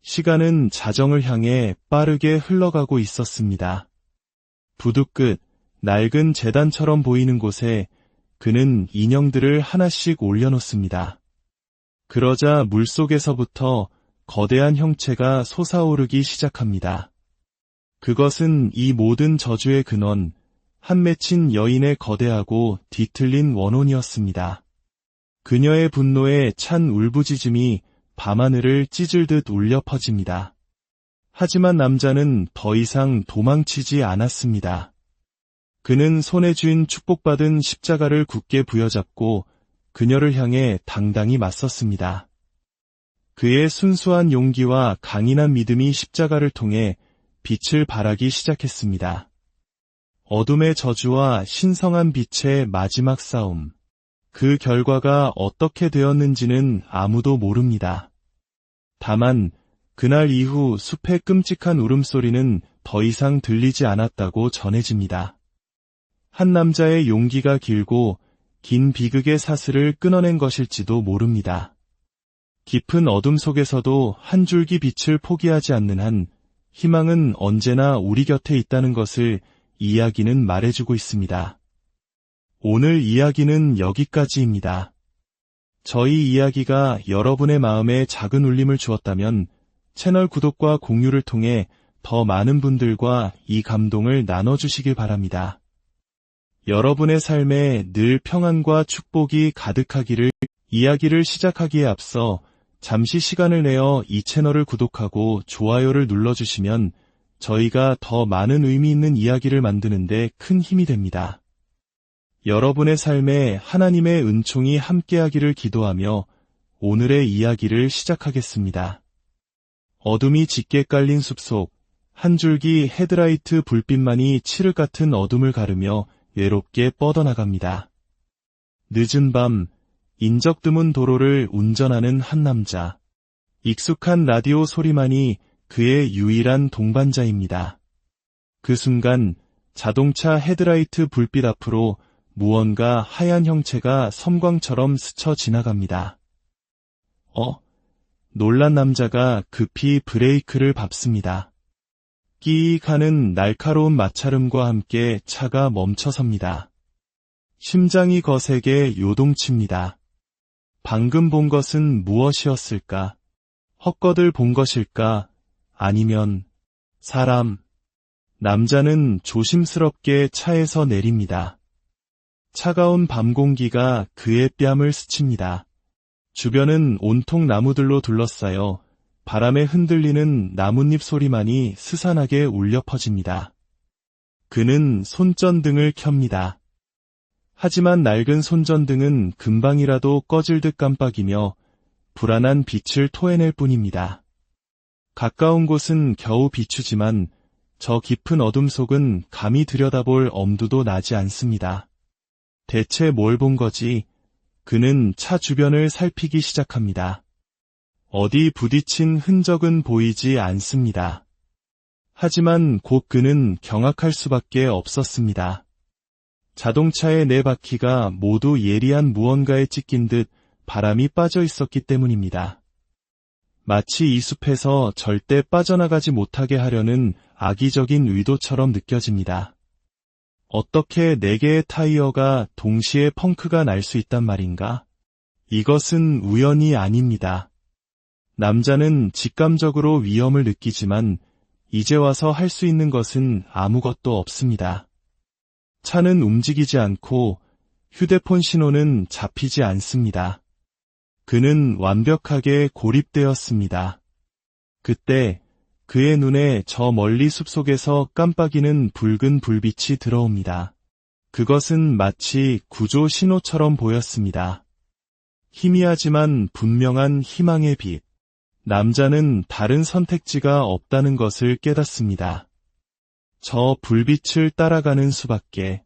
시간은 자정을 향해 빠르게 흘러가고 있었습니다. 부두 끝, 낡은 제단처럼 보이는 곳에 그는 인형들을 하나씩 올려놓습니다. 그러자 물속에서부터 거대한 형체가 솟아오르기 시작합니다. 그것은 이 모든 저주의 근원, 한 맺힌 여인의 거대하고 뒤틀린 원혼이었습니다. 그녀의 분노에 찬 울부짖음이 밤하늘을 찢을듯 울려 퍼집니다. 하지만 남자는 더 이상 도망치지 않았습니다. 그는 손에 쥔 축복받은 십자가를 굳게 부여잡고 그녀를 향해 당당히 맞섰습니다. 그의 순수한 용기와 강인한 믿음이 십자가를 통해 빛을 발하기 시작했습니다. 어둠의 저주와 신성한 빛의 마지막 싸움. 그 결과가 어떻게 되었는지는 아무도 모릅니다. 다만 그날 이후 숲의 끔찍한 울음소리는 더 이상 들리지 않았다고 전해집니다. 한 남자의 용기가 길고 긴 비극의 사슬을 끊어낸 것일지도 모릅니다. 깊은 어둠 속에서도 한 줄기 빛을 포기하지 않는 한 희망은 언제나 우리 곁에 있다는 것을 이야기는 말해주고 있습니다. 오늘 이야기는 여기까지입니다. 저희 이야기가 여러분의 마음에 작은 울림을 주었다면 채널 구독과 공유를 통해 더 많은 분들과 이 감동을 나눠주시길 바랍니다. 여러분의 삶에 늘 평안과 축복이 가득하기를. 이야기를 시작하기에 앞서 잠시 시간을 내어 이 채널을 구독하고 좋아요를 눌러주시면 저희가 더 많은 의미 있는 이야기를 만드는 데 큰 힘이 됩니다. 여러분의 삶에 하나님의 은총이 함께하기를 기도하며 오늘의 이야기를 시작하겠습니다. 어둠이 짙게 깔린 숲속, 한 줄기 헤드라이트 불빛만이 칠흑 같은 어둠을 가르며 외롭게 뻗어나갑니다. 늦은 밤, 인적 드문 도로를 운전하는 한 남자. 익숙한 라디오 소리만이 그의 유일한 동반자입니다. 그 순간 자동차 헤드라이트 불빛 앞으로 무언가 하얀 형체가 섬광처럼 스쳐 지나갑니다. 놀란 남자가 급히 브레이크를 밟습니다. 끼익 하는 날카로운 마찰음과 함께 차가 멈춰섭니다. 심장이 거세게 요동칩니다. 방금 본 것은 무엇이었을까? 헛것을 본 것일까? 아니면 사람? 남자는 조심스럽게 차에서 내립니다. 차가운 밤 공기가 그의 뺨을 스칩니다. 주변은 온통 나무들로 둘러싸여 바람에 흔들리는 나뭇잎 소리만이 스산하게 울려 퍼집니다. 그는 손전등을 켭니다. 하지만 낡은 손전등은 금방이라도 꺼질 듯 깜빡이며 불안한 빛을 토해낼 뿐입니다. 가까운 곳은 겨우 비추지만 저 깊은 어둠 속은 감히 들여다볼 엄두도 나지 않습니다. 대체 뭘 본 거지? 그는 차 주변을 살피기 시작합니다. 어디 부딪힌 흔적은 보이지 않습니다. 하지만 곧 그는 경악할 수밖에 없었습니다. 자동차의 네 바퀴가 모두 예리한 무언가에 찢긴 듯 바람이 빠져 있었기 때문입니다. 마치 이 숲에서 절대 빠져나가지 못하게 하려는 악의적인 의도처럼 느껴집니다. 어떻게 4개의 타이어가 동시에 펑크가 날 수 있단 말인가? 이것은 우연이 아닙니다. 남자는 직감적으로 위험을 느끼지만 이제 와서 할 수 있는 것은 아무것도 없습니다. 차는 움직이지 않고 휴대폰 신호는 잡히지 않습니다. 그는 완벽하게 고립되었습니다. 그때 그의 눈에 저 멀리 숲속에서 깜빡이는 붉은 불빛이 들어옵니다. 그것은 마치 구조 신호처럼 보였습니다. 희미하지만 분명한 희망의 빛. 남자는 다른 선택지가 없다는 것을 깨닫습니다. 저 불빛을 따라가는 수밖에.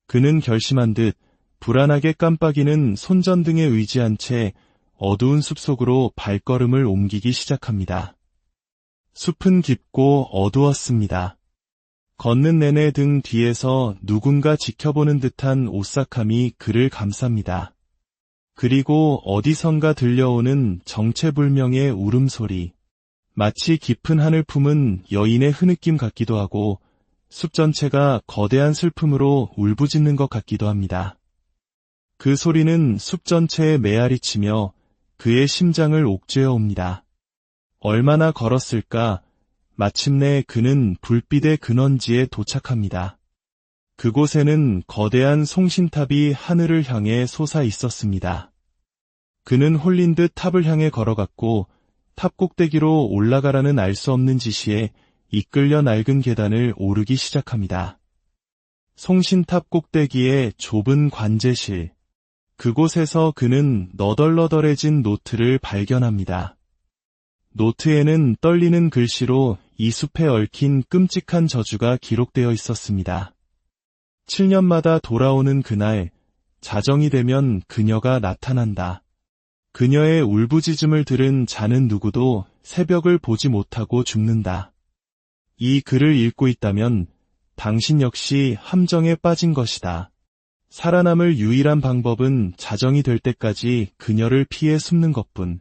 그는 결심한 듯 불안하게 깜빡이는 손전등에 의지한 채 어두운 숲속으로 발걸음을 옮기기 시작합니다. 숲은 깊고 어두웠습니다. 걷는 내내 등 뒤에서 누군가 지켜보는 듯한 오싹함이 그를 감쌉니다. 그리고 어디선가 들려오는 정체불명의 울음소리. 마치 깊은 하늘 품은 여인의 흐느낌 같기도 하고 숲 전체가 거대한 슬픔으로 울부짖는 것 같기도 합니다. 그 소리는 숲 전체에 메아리치며 그의 심장을 옥죄어 옵니다. 얼마나 걸었을까? 마침내 그는 불빛의 근원지에 도착합니다. 그곳에는 거대한 송신탑이 하늘을 향해 솟아 있었습니다. 그는 홀린 듯 탑을 향해 걸어갔고 탑 꼭대기로 올라가라는 알 수 없는 지시에 이끌려 낡은 계단을 오르기 시작합니다. 송신탑 꼭대기의 좁은 관제실. 그곳에서 그는 너덜너덜해진 노트를 발견합니다. 노트에는 떨리는 글씨로 이 숲에 얽힌 끔찍한 저주가 기록되어 있었습니다. 7년마다 돌아오는 그날, 자정이 되면 그녀가 나타난다. 그녀의 울부짖음을 들은 자는 누구도 새벽을 보지 못하고 죽는다. 이 글을 읽고 있다면 당신 역시 함정에 빠진 것이다. 살아남을 유일한 방법은 자정이 될 때까지 그녀를 피해 숨는 것뿐.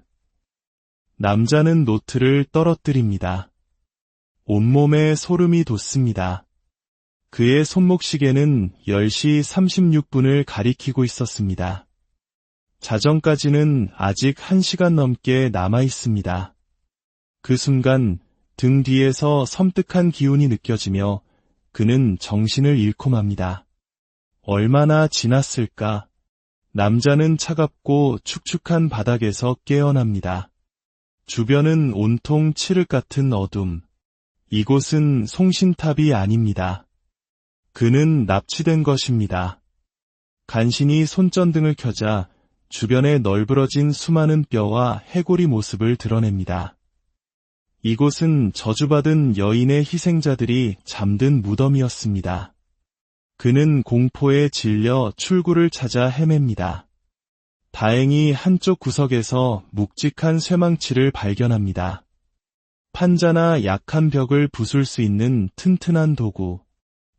남자는 노트를 떨어뜨립니다. 온몸에 소름이 돋습니다. 그의 손목시계는 10시 36분을 가리키고 있었습니다. 자정까지는 아직 1시간 넘게 남아 있습니다. 그 순간 등 뒤에서 섬뜩한 기운이 느껴지며 그는 정신을 잃고 맙니다. 얼마나 지났을까? 남자는 차갑고 축축한 바닥에서 깨어납니다. 주변은 온통 칠흑 같은 어둠. 이곳은 송신탑이 아닙니다. 그는 납치된 것입니다. 간신히 손전등을 켜자 주변에 널브러진 수많은 뼈와 해골이 모습을 드러냅니다. 이곳은 저주받은 여인의 희생자들이 잠든 무덤이었습니다. 그는 공포에 질려 출구를 찾아 헤맵니다. 다행히 한쪽 구석에서 묵직한 쇠망치를 발견합니다. 판자나 약한 벽을 부술 수 있는 튼튼한 도구.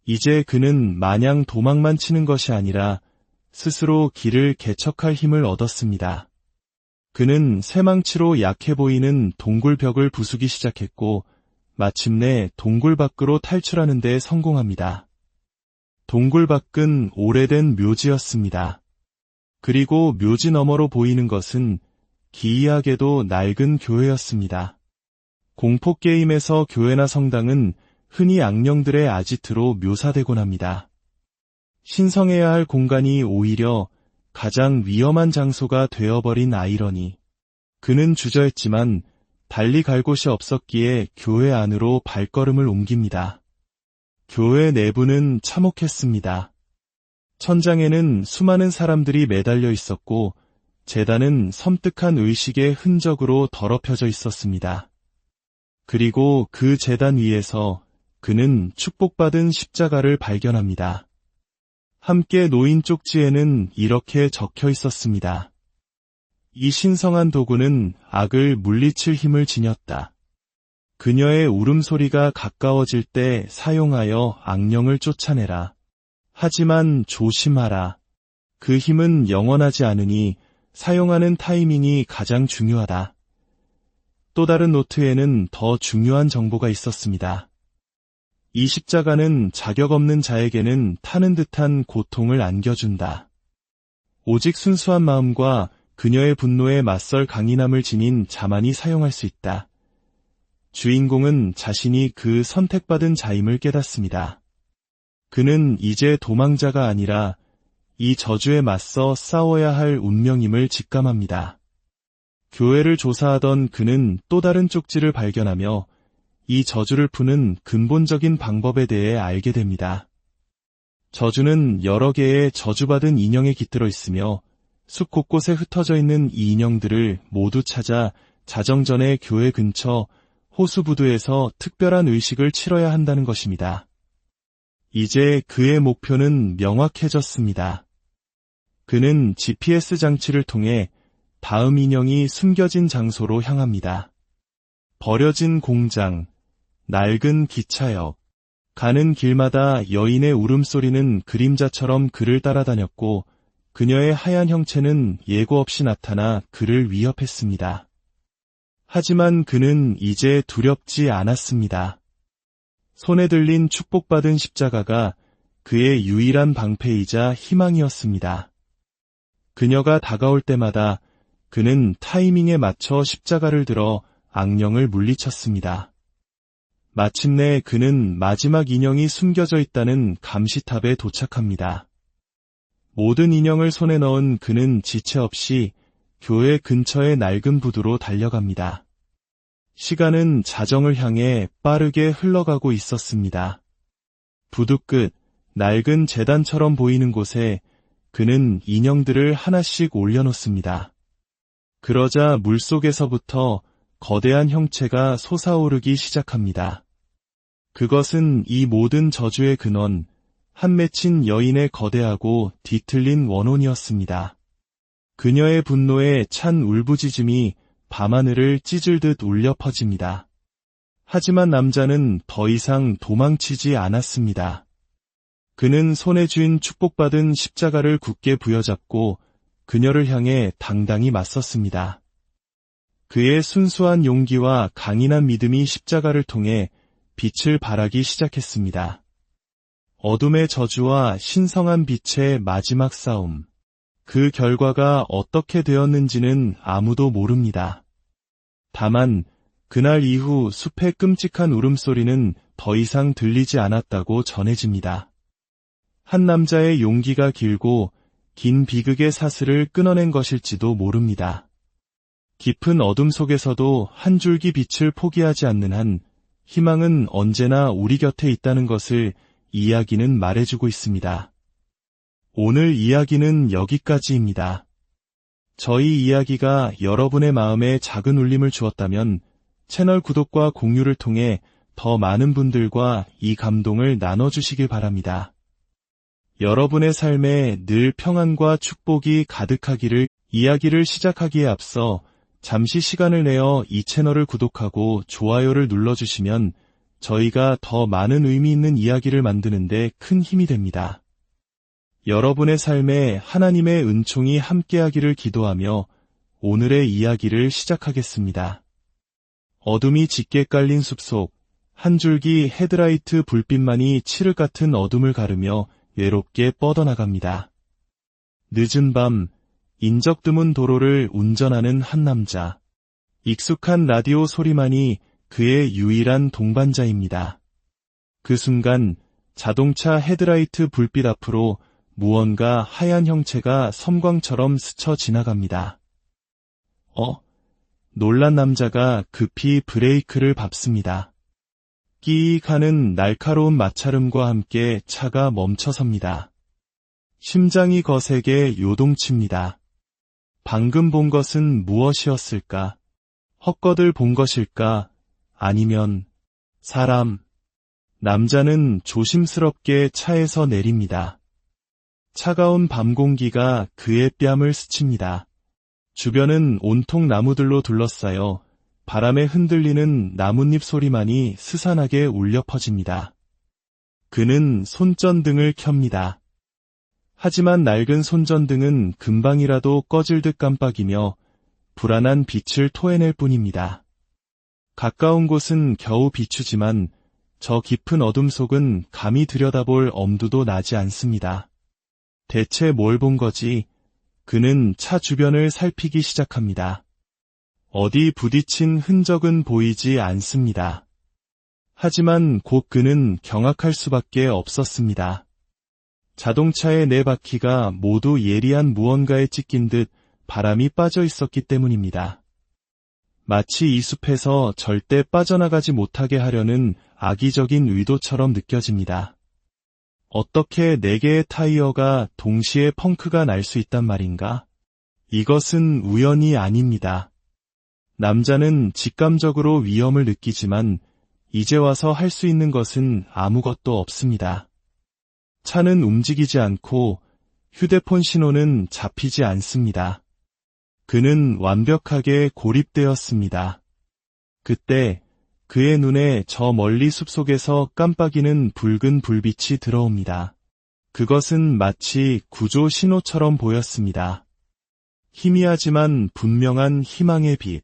이제 그는 마냥 도망만 치는 것이 아니라 스스로 길을 개척할 힘을 얻었습니다. 그는 쇠망치로 약해 보이는 동굴벽을 부수기 시작했고 마침내 동굴 밖으로 탈출하는 데 성공합니다. 동굴 밖은 오래된 묘지였습니다. 그리고 묘지 너머로 보이는 것은 기이하게도 낡은 교회였습니다. 공포게임에서 교회나 성당은 흔히 악령들의 아지트로 묘사되곤 합니다. 신성해야 할 공간이 오히려 가장 위험한 장소가 되어버린 아이러니. 그는 주저했지만 달리 갈 곳이 없었기에 교회 안으로 발걸음을 옮깁니다. 교회 내부는 참혹했습니다. 천장에는 수많은 사람들이 매달려 있었고 제단은 섬뜩한 의식의 흔적으로 더럽혀져 있었습니다. 그리고 그 제단 위에서 그는 축복받은 십자가를 발견합니다. 함께 놓인 쪽지에는 이렇게 적혀 있었습니다. 이 신성한 도구는 악을 물리칠 힘을 지녔다. 그녀의 울음소리가 가까워질 때 사용하여 악령을 쫓아내라. 하지만 조심하라. 그 힘은 영원하지 않으니 사용하는 타이밍이 가장 중요하다. 또 다른 노트에는 더 중요한 정보가 있었습니다. 이 십자가는 자격 없는 자에게는 타는 듯한 고통을 안겨준다. 오직 순수한 마음과 그녀의 분노에 맞설 강인함을 지닌 자만이 사용할 수 있다. 주인공은 자신이 그 선택받은 자임을 깨닫습니다. 그는 이제 도망자가 아니라 이 저주에 맞서 싸워야 할 운명임을 직감합니다. 교회를 조사하던 그는 또 다른 쪽지를 발견하며 이 저주를 푸는 근본적인 방법에 대해 알게 됩니다. 저주는 여러 개의 저주받은 인형에 깃들어 있으며 숲 곳곳에 흩어져 있는 이 인형들을 모두 찾아 자정 전에 교회 근처 호수부두에서 특별한 의식을 치러야 한다는 것입니다. 이제 그의 목표는 명확해졌습니다. 그는 GPS 장치를 통해 다음 인형이 숨겨진 장소로 향합니다. 버려진 공장, 낡은 기차역, 가는 길마다 여인의 울음소리는 그림자처럼 그를 따라다녔고 그녀의 하얀 형체는 예고 없이 나타나 그를 위협했습니다. 하지만 그는 이제 두렵지 않았습니다. 손에 들린 축복받은 십자가가 그의 유일한 방패이자 희망이었습니다. 그녀가 다가올 때마다 그는 타이밍에 맞춰 십자가를 들어 악령을 물리쳤습니다. 마침내 그는 마지막 인형이 숨겨져 있다는 감시탑에 도착합니다. 모든 인형을 손에 넣은 그는 지체 없이 교회 근처의 낡은 부두로 달려갑니다. 시간은 자정을 향해 빠르게 흘러가고 있었습니다. 부두 끝, 낡은 제단처럼 보이는 곳에 그는 인형들을 하나씩 올려놓습니다. 그러자 물속에서부터 거대한 형체가 솟아오르기 시작합니다. 그것은 이 모든 저주의 근원, 한 맺힌 여인의 거대하고 뒤틀린 원혼이었습니다. 그녀의 분노에 찬 울부짖음이 밤하늘을 찢을듯 울려 퍼집니다. 하지만 남자는 더 이상 도망치지 않았습니다. 그는 손에 쥔 축복받은 십자가를 굳게 부여잡고 그녀를 향해 당당히 맞섰습니다. 그의 순수한 용기와 강인한 믿음이 십자가를 통해 빛을 발하기 시작했습니다. 어둠의 저주와 신성한 빛의 마지막 싸움. 그 결과가 어떻게 되었는지는 아무도 모릅니다. 다만 그날 이후 숲의 끔찍한 울음소리는 더 이상 들리지 않았다고 전해집니다. 한 남자의 용기가 길고 긴 비극의 사슬을 끊어낸 것일지도 모릅니다. 깊은 어둠 속에서도 한 줄기 빛을 포기하지 않는 한 희망은 언제나 우리 곁에 있다는 것을 이야기는 말해주고 있습니다. 오늘 이야기는 여기까지입니다. 저희 이야기가 여러분의 마음에 작은 울림을 주었다면 채널 구독과 공유를 통해 더 많은 분들과 이 감동을 나눠주시길 바랍니다. 여러분의 삶에 늘 평안과 축복이 가득하기를. 이야기를 시작하기에 앞서 잠시 시간을 내어 이 채널을 구독하고 좋아요를 눌러주시면 저희가 더 많은 의미 있는 이야기를 만드는 데 큰 힘이 됩니다. 여러분의 삶에 하나님의 은총이 함께하기를 기도하며 오늘의 이야기를 시작하겠습니다. 어둠이 짙게 깔린 숲속, 한 줄기 헤드라이트 불빛만이 칠흑 같은 어둠을 가르며 외롭게 뻗어나갑니다. 늦은 밤, 인적 드문 도로를 운전하는 한 남자. 익숙한 라디오 소리만이 그의 유일한 동반자입니다. 그 순간 자동차 헤드라이트 불빛 앞으로 무언가 하얀 형체가 섬광처럼 스쳐 지나갑니다. 놀란 남자가 급히 브레이크를 밟습니다. 끼익 하는 날카로운 마찰음과 함께 차가 멈춰섭니다. 심장이 거세게 요동칩니다. 방금 본 것은 무엇이었을까? 헛것을 본 것일까? 아니면 사람? 남자는 조심스럽게 차에서 내립니다. 차가운 밤 공기가 그의 뺨을 스칩니다. 주변은 온통 나무들로 둘러싸여 바람에 흔들리는 나뭇잎 소리만이 스산하게 울려 퍼집니다. 그는 손전등을 켭니다. 하지만 낡은 손전등은 금방이라도 꺼질 듯 깜빡이며 불안한 빛을 토해낼 뿐입니다. 가까운 곳은 겨우 비추지만 저 깊은 어둠 속은 감히 들여다볼 엄두도 나지 않습니다. 대체 뭘 본 거지? 그는 차 주변을 살피기 시작합니다. 어디 부딪힌 흔적은 보이지 않습니다. 하지만 곧 그는 경악할 수밖에 없었습니다. 자동차의 네 바퀴가 모두 예리한 무언가에 찢긴 듯 바람이 빠져 있었기 때문입니다. 마치 이 숲에서 절대 빠져나가지 못하게 하려는 악의적인 의도처럼 느껴집니다. 어떻게 네 개의 타이어가 동시에 펑크가 날 수 있단 말인가? 이것은 우연이 아닙니다. 남자는 직감적으로 위험을 느끼지만 이제 와서 할 수 있는 것은 아무것도 없습니다. 차는 움직이지 않고 휴대폰 신호는 잡히지 않습니다. 그는 완벽하게 고립되었습니다. 그때 그의 눈에 저 멀리 숲속에서 깜빡이는 붉은 불빛이 들어옵니다. 그것은 마치 구조 신호처럼 보였습니다. 희미하지만 분명한 희망의 빛.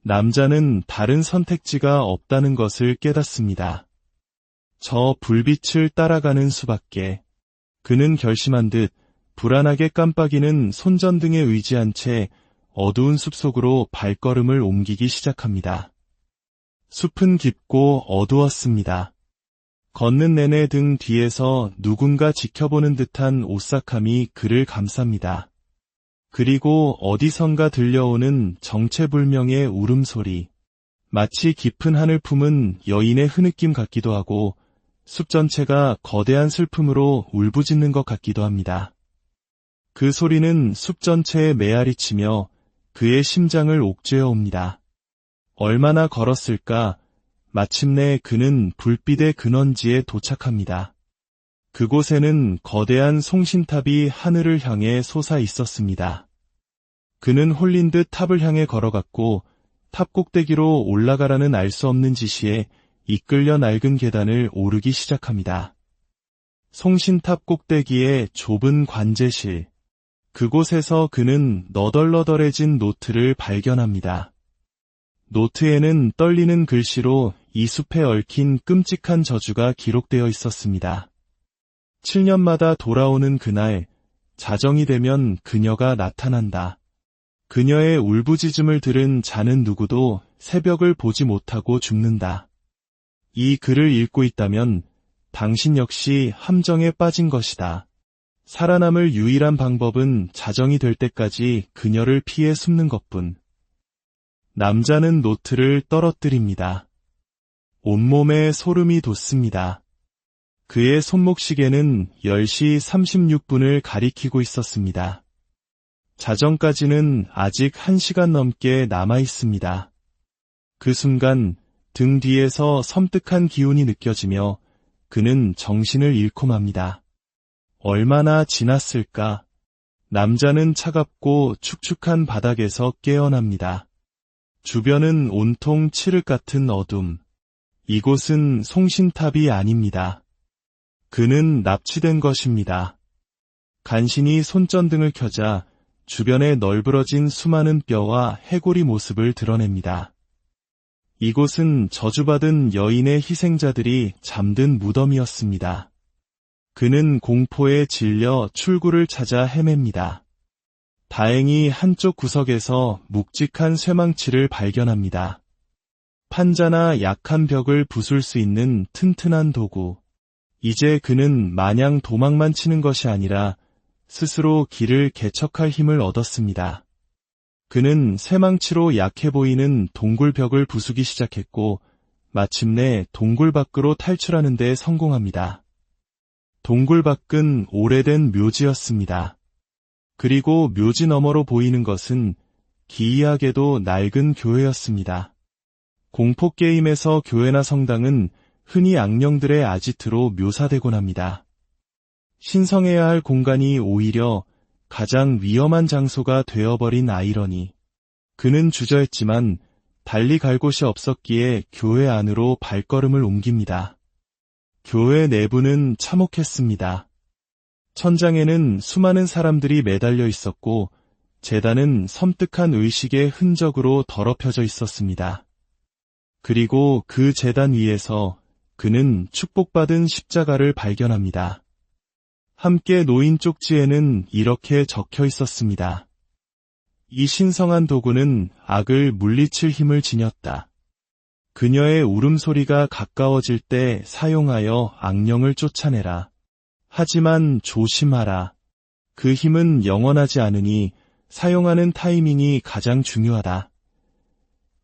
남자는 다른 선택지가 없다는 것을 깨닫습니다. 저 불빛을 따라가는 수밖에. 그는 결심한 듯 불안하게 깜빡이는 손전등에 의지한 채 어두운 숲속으로 발걸음을 옮기기 시작합니다. 숲은 깊고 어두웠습니다. 걷는 내내 등 뒤에서 누군가 지켜보는 듯한 오싹함이 그를 감쌉니다. 그리고 어디선가 들려오는 정체불명의 울음소리. 마치 깊은 하늘 품은 여인의 흐느낌 같기도 하고 숲 전체가 거대한 슬픔으로 울부짖는 것 같기도 합니다. 그 소리는 숲 전체에 메아리치며 그의 심장을 옥죄어 옵니다. 얼마나 걸었을까? 마침내 그는 불빛의 근원지에 도착합니다. 그곳에는 거대한 송신탑이 하늘을 향해 솟아 있었습니다. 그는 홀린 듯 탑을 향해 걸어갔고 탑 꼭대기로 올라가라는 알 수 없는 지시에 이끌려 낡은 계단을 오르기 시작합니다. 송신탑 꼭대기의 좁은 관제실. 그곳에서 그는 너덜너덜해진 노트를 발견합니다. 노트에는 떨리는 글씨로 이 숲에 얽힌 끔찍한 저주가 기록되어 있었습니다. 7년마다 돌아오는 그날, 자정이 되면 그녀가 나타난다. 그녀의 울부짖음을 들은 자는 누구도 새벽을 보지 못하고 죽는다. 이 글을 읽고 있다면 당신 역시 함정에 빠진 것이다. 살아남을 유일한 방법은 자정이 될 때까지 그녀를 피해 숨는 것뿐. 남자는 노트를 떨어뜨립니다. 온몸에 소름이 돋습니다. 그의 손목시계는 10시 36분을 가리키고 있었습니다. 자정까지는 아직 1시간 넘게 남아 있습니다. 그 순간 등 뒤에서 섬뜩한 기운이 느껴지며 그는 정신을 잃고 맙니다. 얼마나 지났을까? 남자는 차갑고 축축한 바닥에서 깨어납니다. 주변은 온통 칠흑 같은 어둠. 이곳은 송신탑이 아닙니다. 그는 납치된 것입니다. 간신히 손전등을 켜자 주변에 널브러진 수많은 뼈와 해골이 모습을 드러냅니다. 이곳은 저주받은 여인의 희생자들이 잠든 무덤이었습니다. 그는 공포에 질려 출구를 찾아 헤맵니다. 다행히 한쪽 구석에서 묵직한 쇠망치를 발견합니다. 판자나 약한 벽을 부술 수 있는 튼튼한 도구. 이제 그는 마냥 도망만 치는 것이 아니라 스스로 길을 개척할 힘을 얻었습니다. 그는 쇠망치로 약해 보이는 동굴벽을 부수기 시작했고 마침내 동굴 밖으로 탈출하는 데 성공합니다. 동굴 밖은 오래된 묘지였습니다. 그리고 묘지 너머로 보이는 것은 기이하게도 낡은 교회였습니다. 공포게임에서 교회나 성당은 흔히 악령들의 아지트로 묘사되곤 합니다. 신성해야 할 공간이 오히려 가장 위험한 장소가 되어버린 아이러니. 그는 주저했지만 달리 갈 곳이 없었기에 교회 안으로 발걸음을 옮깁니다. 교회 내부는 참혹했습니다. 천장에는 수많은 사람들이 매달려 있었고 제단은 섬뜩한 의식의 흔적으로 더럽혀져 있었습니다. 그리고 그 제단 위에서 그는 축복받은 십자가를 발견합니다. 함께 놓인 쪽지에는 이렇게 적혀 있었습니다. 이 신성한 도구는 악을 물리칠 힘을 지녔다. 그녀의 울음소리가 가까워질 때 사용하여 악령을 쫓아내라. 하지만 조심하라. 그 힘은 영원하지 않으니 사용하는 타이밍이 가장 중요하다.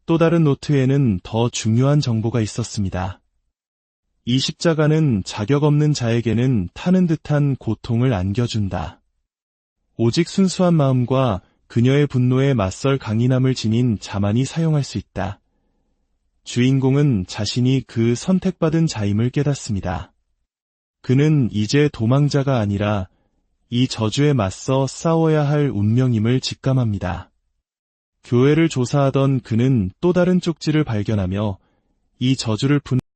또 다른 노트에는 더 중요한 정보가 있었습니다. 이 십자가는 자격 없는 자에게는 타는 듯한 고통을 안겨준다. 오직 순수한 마음과 그녀의 분노에 맞설 강인함을 지닌 자만이 사용할 수 있다. 주인공은 자신이 그 선택받은 자임을 깨닫습니다. 그는 이제 도망자가 아니라 이 저주에 맞서 싸워야 할 운명임을 직감합니다. 교회를 조사하던 그는 또 다른 쪽지를 발견하며 이 저주를 푼